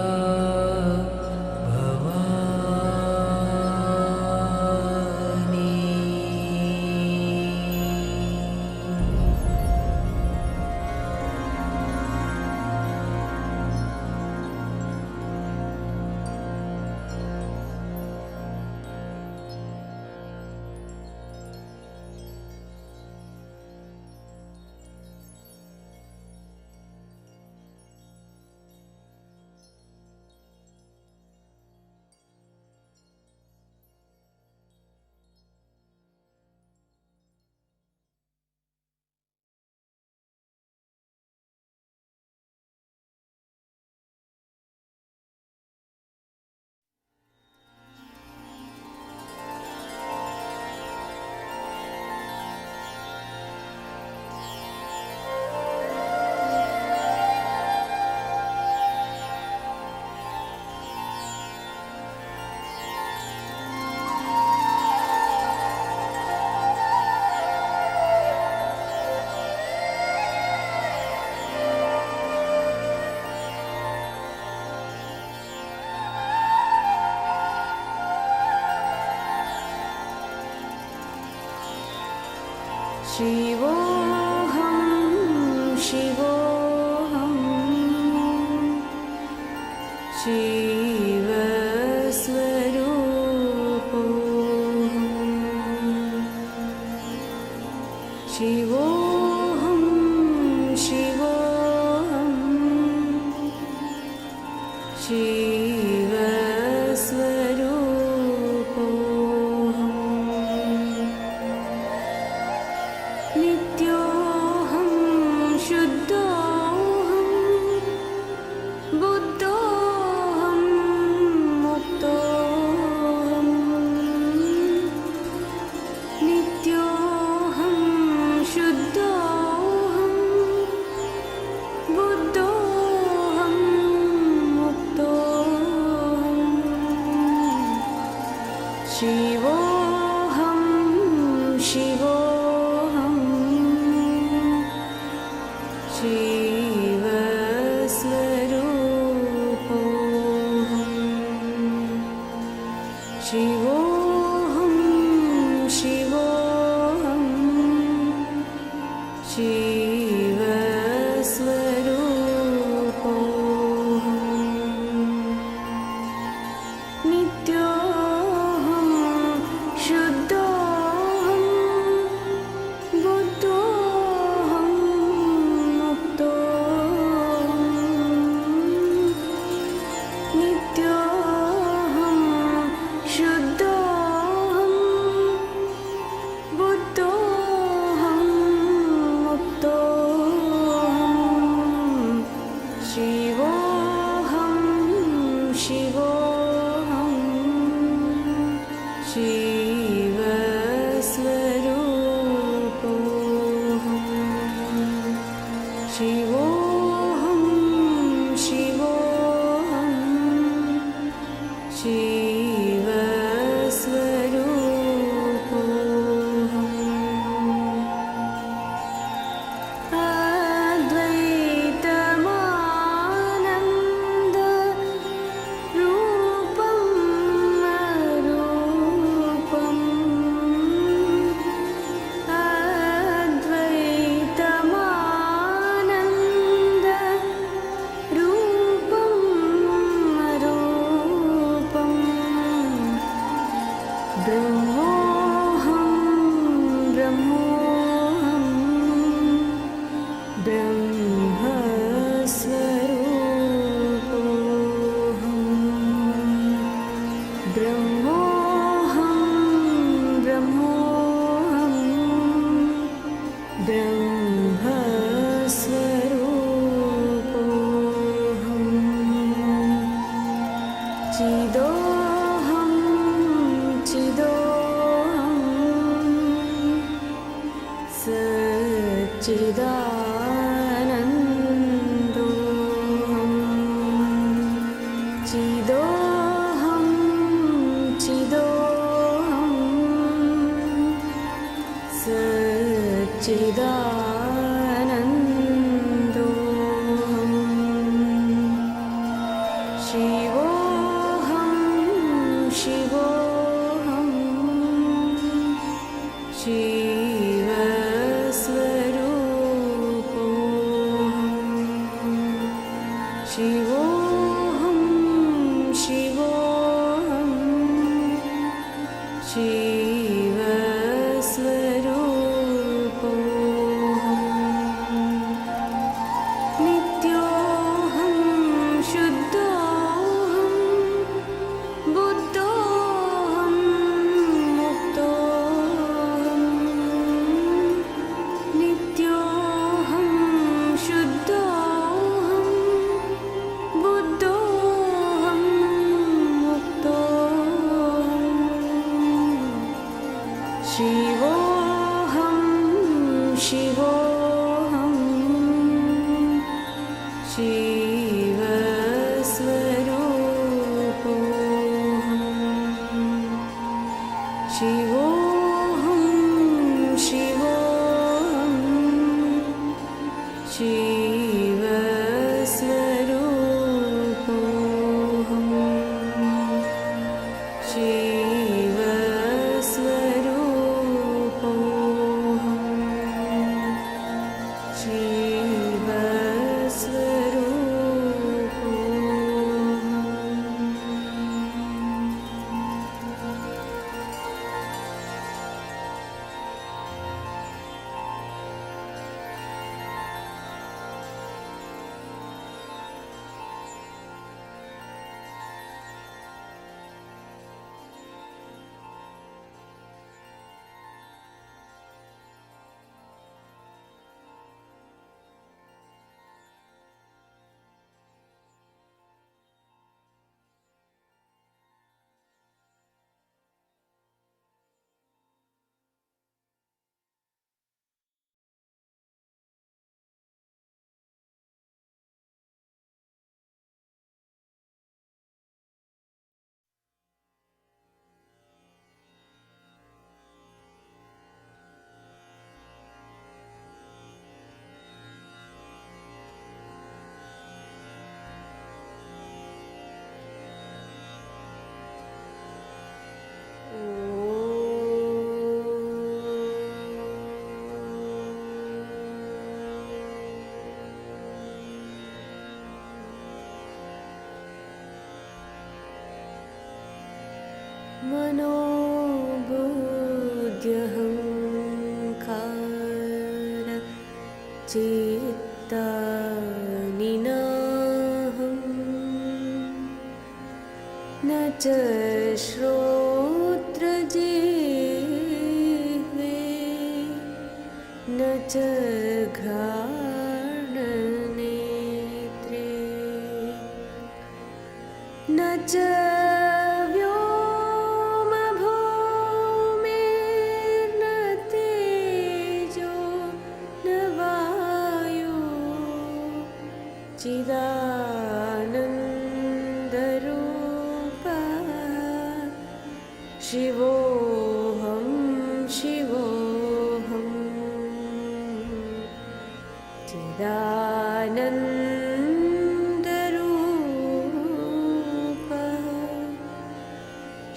शिवोऽहं शिवोऽहं शिवस्वरूपोऽहं शिवोऽहं शिवोऽहं शिवस्वरूपोऽहं नित्योऽहं शुद्धोऽहं बुद्धोऽहं मुक्तोऽहं नित्योऽहं शुद्धोऽहं बुद्धोऽहं मुक्तोऽहं शिवोऽहं शिवोऽहं शिवस्वरूपोऽहं शिवोऽहं शिवोऽहं शिवस्वरूपोऽहं नित्योऽहं शुद्धोऽहं बुद्धोऽहं मुक्तोऽहं नित्योऽहं शुद्धोऽहं बुद्धोऽहं मुक्तोऽहं शिवोऽहं शिवोऽहं शिवस्वरूपोऽहं शिवोऽहं शिवोऽहं शिवस्वरूपोऽहम् अद्वैतमानन्द रूपं अरूपम् अद्वैतमानन्द रूपं अरूपम् ब्रह्मोऽहं ब्रह्मोऽहं ब्रह्मस्वरूपोऽहं ब्रह्मोऽहं ब्रह्मोऽहं ब्रह्मस्वरूपोऽहं चिदोऽहं चिदोऽहं सच्चिदानन्दोऽहं चिदोऽहं चिदोऽहं सच्चिदानन्दोऽहं शिवोऽहं शिवोऽहं शिवस्वरूपोऽहं शिवोऽहं शिवोऽहं शिवस्वरूपोऽहं नित्योऽहं शुद्धोऽहं बुद्धोऽहं मुक्तोऽहं नित्योऽहं शुद्धोऽहं बुद्धोऽहं मुक्तोऽहं शिवोऽहं शिवोऽहं शिवस्वरूपोऽहं शिवोऽहं शिवोऽहं शिवस्वरूपोऽहं शिवस्वरूपोऽहं चित्तानि नाहं न च श्रोत्रजिह्वे न च घ्राणनेत्रे न च व्योमभूमिर्न तेजो न वायु चिदानन्दरूपः शिवोऽहं शिवोऽहं चिदानन्दरूपः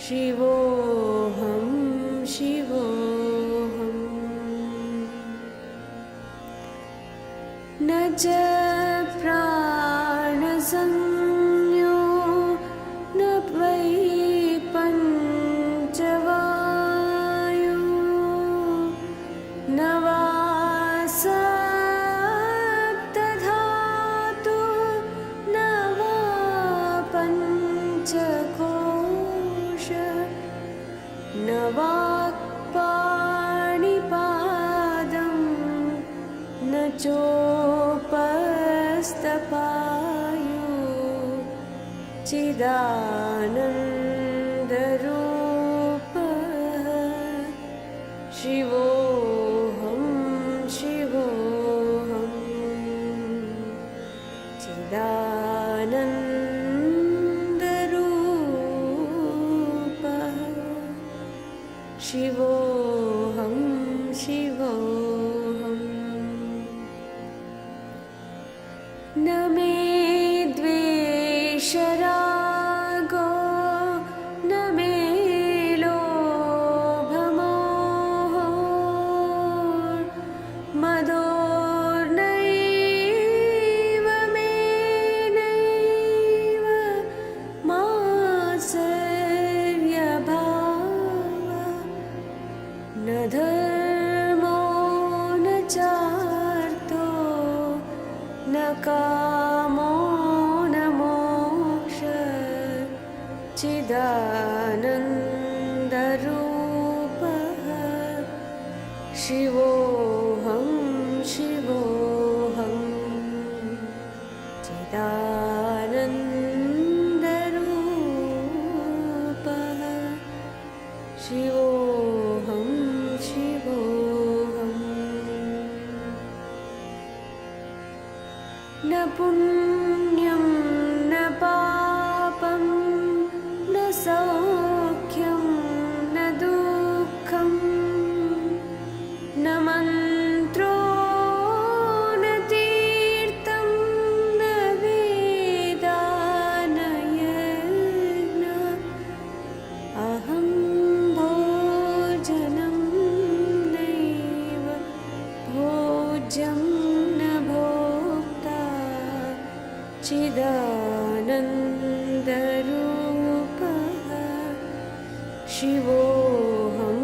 शिवोऽहं शिवोऽहं न च प्राणसंज्ञो न वै पञ्चवायु न वा सप्तधातु न वा पञ्चकोश न वाक्पाणिपादं न चोपस्तपायु चिदानन्दरूपः शिवोऽहं शिवोऽहं चिदानन्दरूपः शिवोऽहं शिवोऽहं न मे द्वेषरागो न मे लोभमोहो मदोर्नैव मे नैव मात्सर्यभावः न धर्मो न चार्थो न कामो न मोक्षः चिदानन्दरूपः शिवोऽहं शिवोऽहं चिदानन्दरूपः शिवोऽहं शिवोऽहं न पुण्यं न पापं न सौख्यं न दुःखं न मन्त्रो न तीर्थं न वेदा न यज्ञः अहं भोजनं नैव भोज्यं न भोक्ता चिदानन्दरूपः शिवोऽहं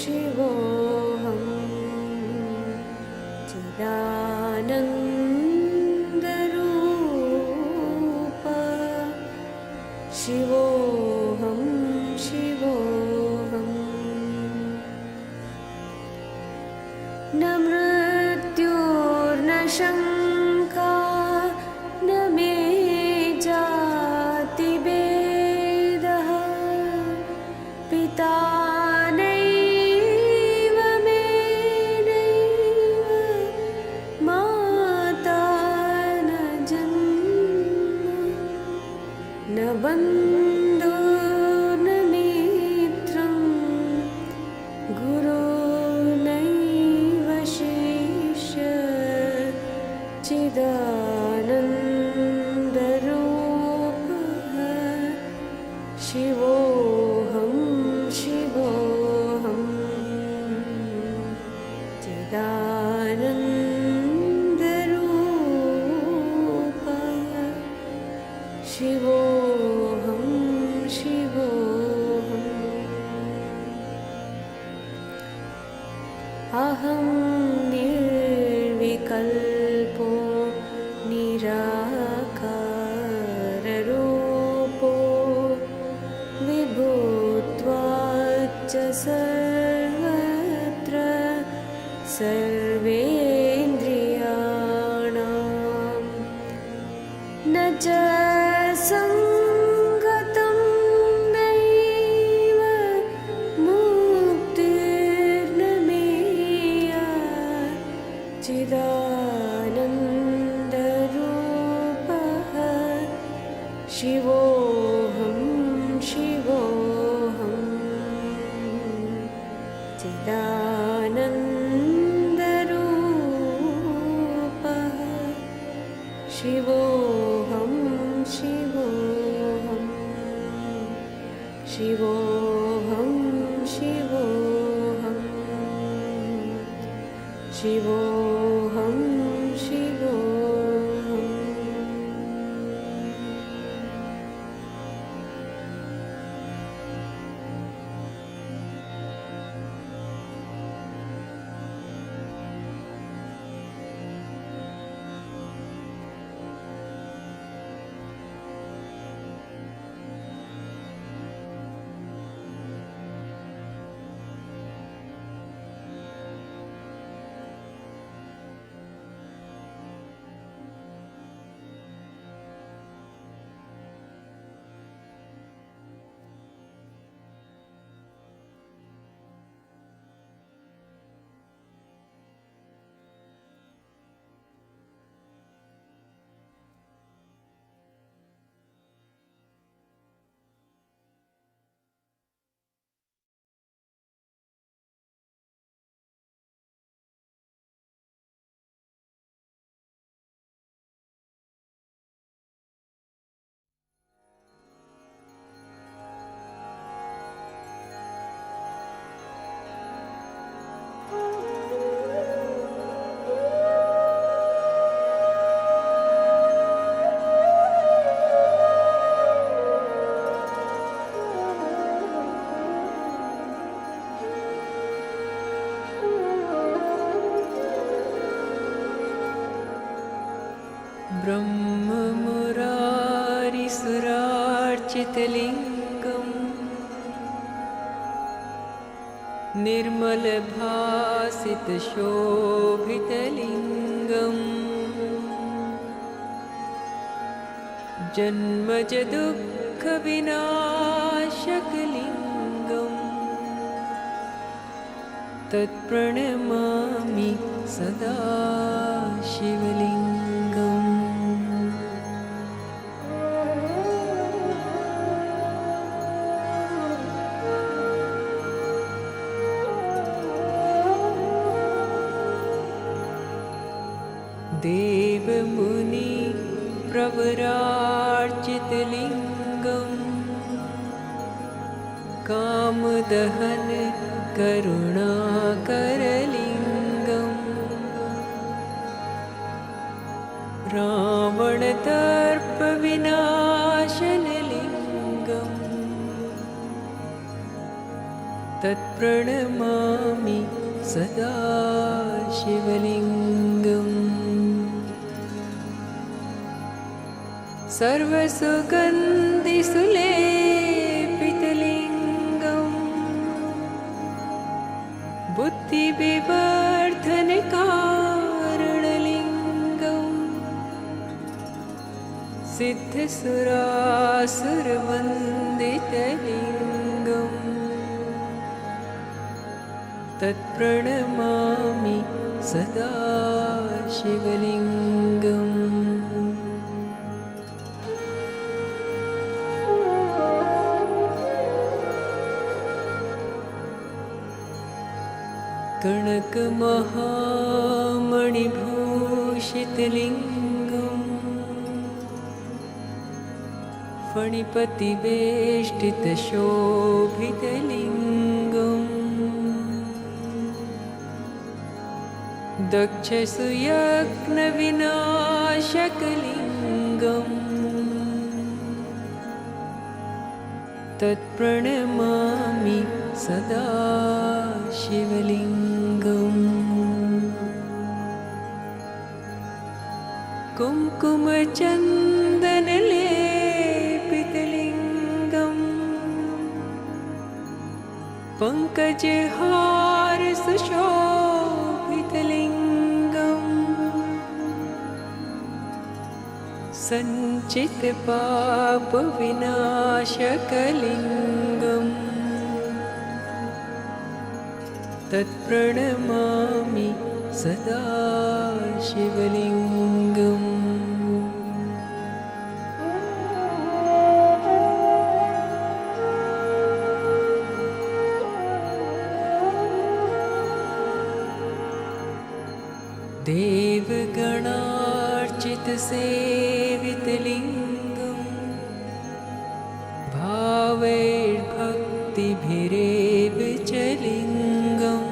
शिवोऽहं चिदानन्दरूपः शिवोऽहं शिवोऽहं न मृत्युर्न शङ्का न मे जातिभेदः पिता नैव मे नैव माता न जन्म न बन्धुर्न मित्रं गुरुर्नैव शिष्यः चिदानन्दरूपः शिवोऽहं शिवोऽहं चिदानन्दरूपः शिवोऽहं शिवोऽहम् अहं निर्विकल्पो निर्विकल्पो निराकाररूपो विभुत्वाच्च सर्वत्र सर्वेन्द्रियाणां न च सङ्गतं नैव मुक्तिर्न मेया चिदानन्दरूपः शिवोऽहं शिवोऽहं चिदानन्दरूपः शिवोऽहं शिवोऽहं शिवोऽहं शिवोऽहं शिवोऽहं शिवोऽहम् ब्रह्ममुरारिसुरार्चितलिङ्गं निर्मलभासितशोभितलिङ्गम् जन्मज दुःखविनाशकलिङ्गम् तत्प्रणमामि सदा शिवलिङ्गम् देवमुनि प्रवरार्चितलिङ्गम् कामदहन करुणाकरलिङ्गम् रावणदर्पविनाशनलिङ्गम् तत्प्रणमामि सदा शिवलिङ्गम् सर्वसुगन्धिसुलेपितलिङ्गम् बुद्धिविवर्धनकारणलिङ्गम् सिद्धसुरासुरवन्दितलिङ्गम् तत्प्रणमामि सदा शिवलिङ्गम् कनकमहामणिभूषितलिङ्गम् फणिपतिवेष्टितशोभितलिङ्गम् दक्षसुयज्ञविनाशकलिङ्गम् तत्प्रणमामि सदा शिवलिङ्गम् कुङ्कुमचन्दनलेपितलिङ्गम् पङ्कजहार सुशोभितलिङ्गम् सञ्चितपापविनाशकलिङ्गम् तत्प्रणमामि सदा शिवलिङ्गम् देवगणार्चितसेवितलिङ्गम् भावैर्भक्तिभिरेव च लिङ्गम्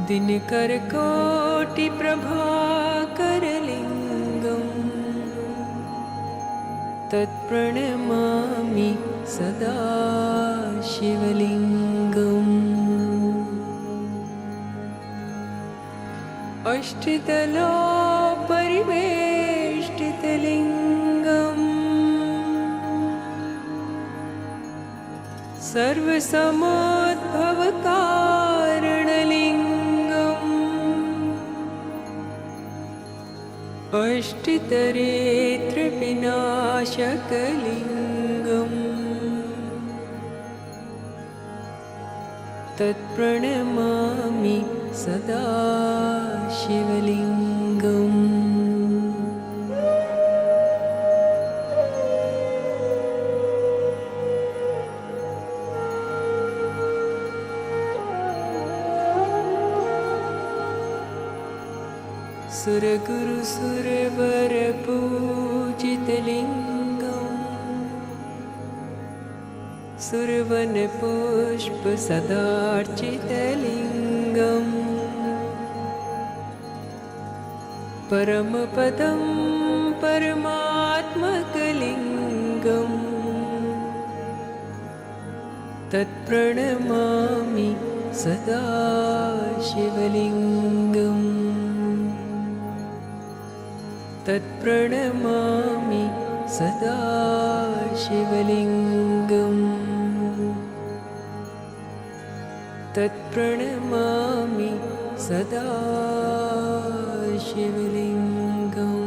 दिनकरकोटिप्रभाकरलिङ्गम् तत्प्रणमामि सदा शिवलिङ्गम् अष्टदलोपरिवेष्टितलिङ्गम् सर्वसमोद्भवकारणलिङ्गम् अष्टतरेत्रविनाशकलिङ्गम् तत्प्रणमामि सदा शिवलिङ्गम् सुरगुरुसुरवरपूजितलिङ्गम् सुरवनपुष्पसदार्चितलिङ्गम् परमपदं परमात्मकलिङ्गम् तत्प्रणमामि सदा शिवलिङ्गम् तत्प्रणमामि सदा शिवलिङ्गम् तत्प्रणमामि सदा शिवलिङ्गम्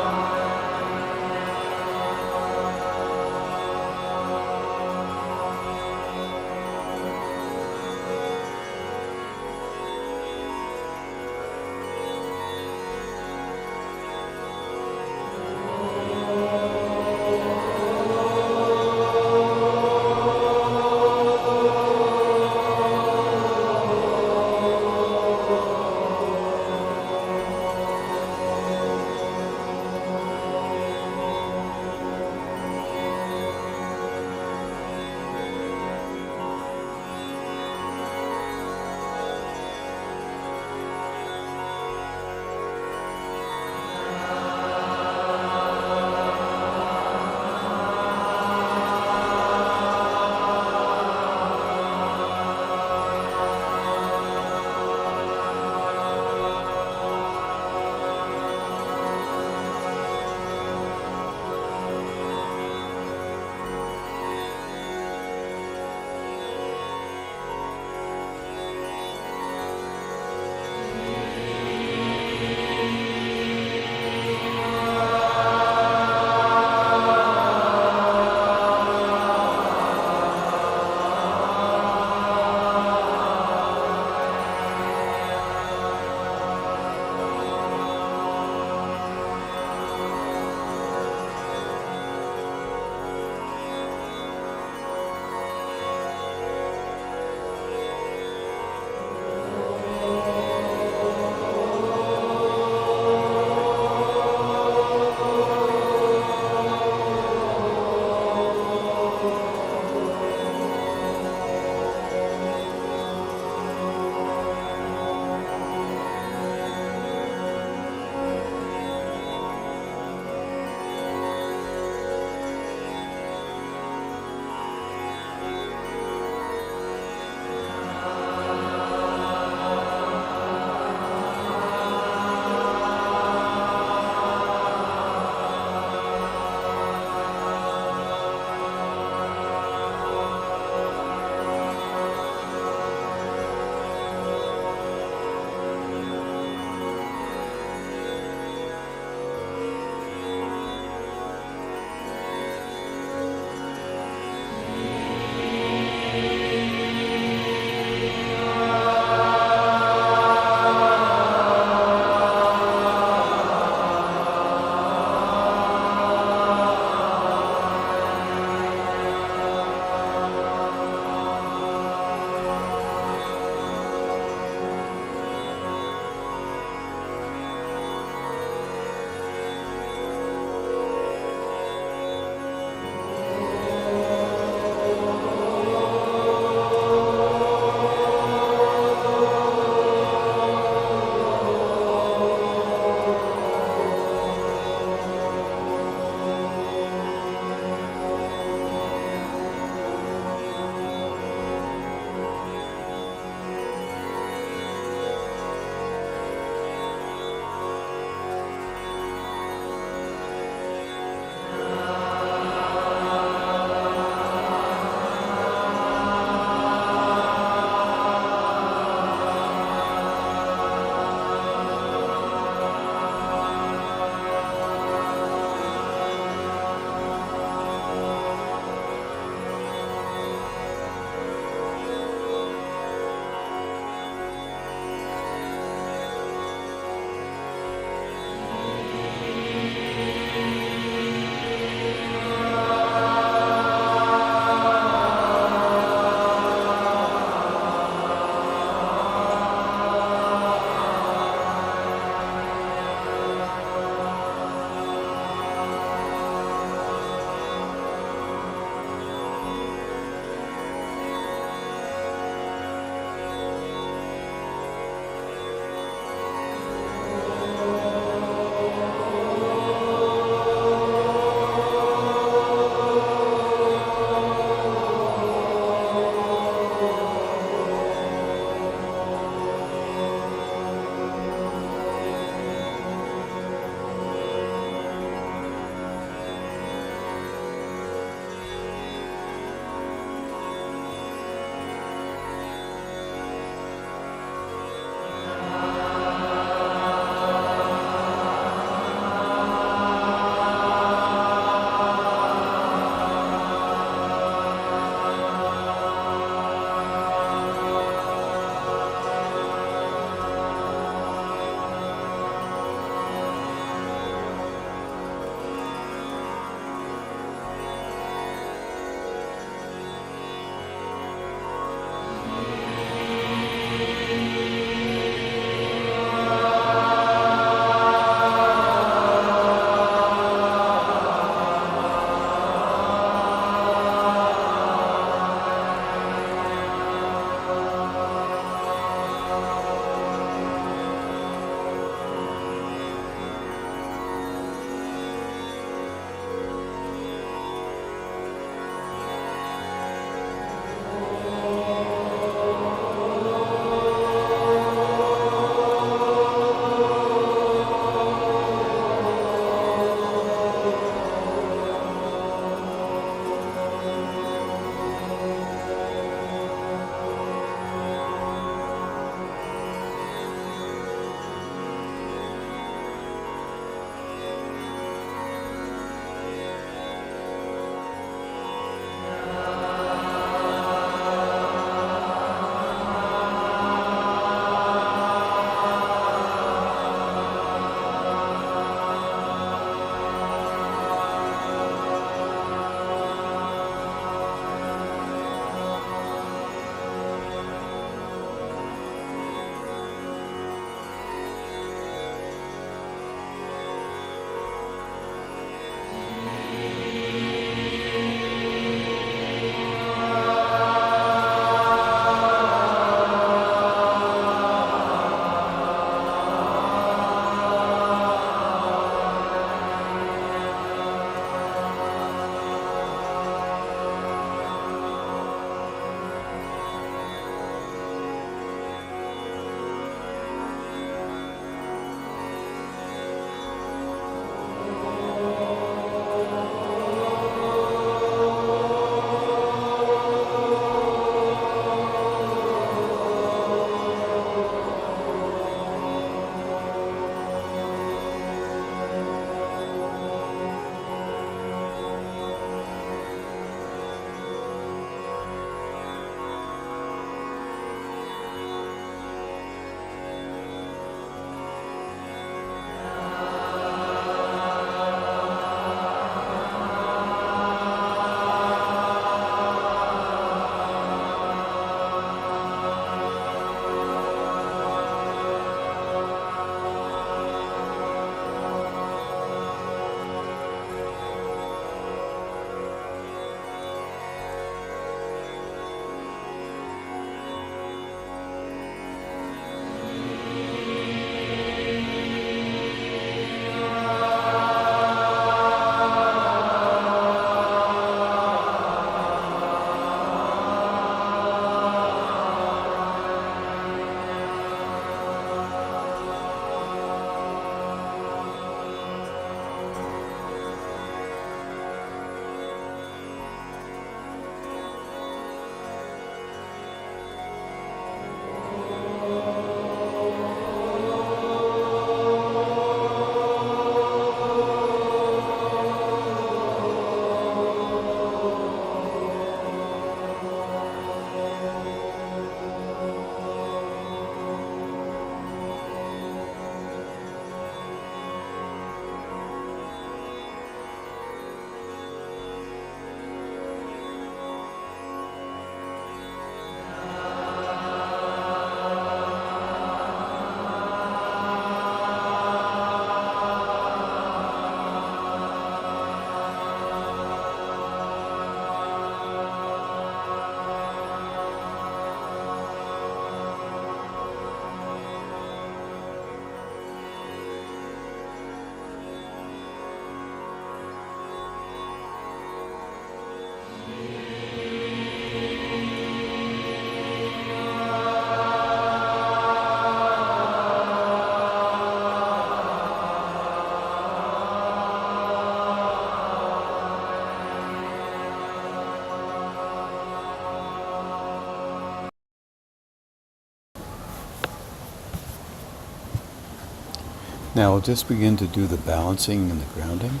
Now we'll just begin to do the balancing and the grounding,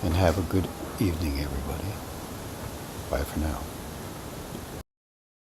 and have a good evening, everybody. Bye for now.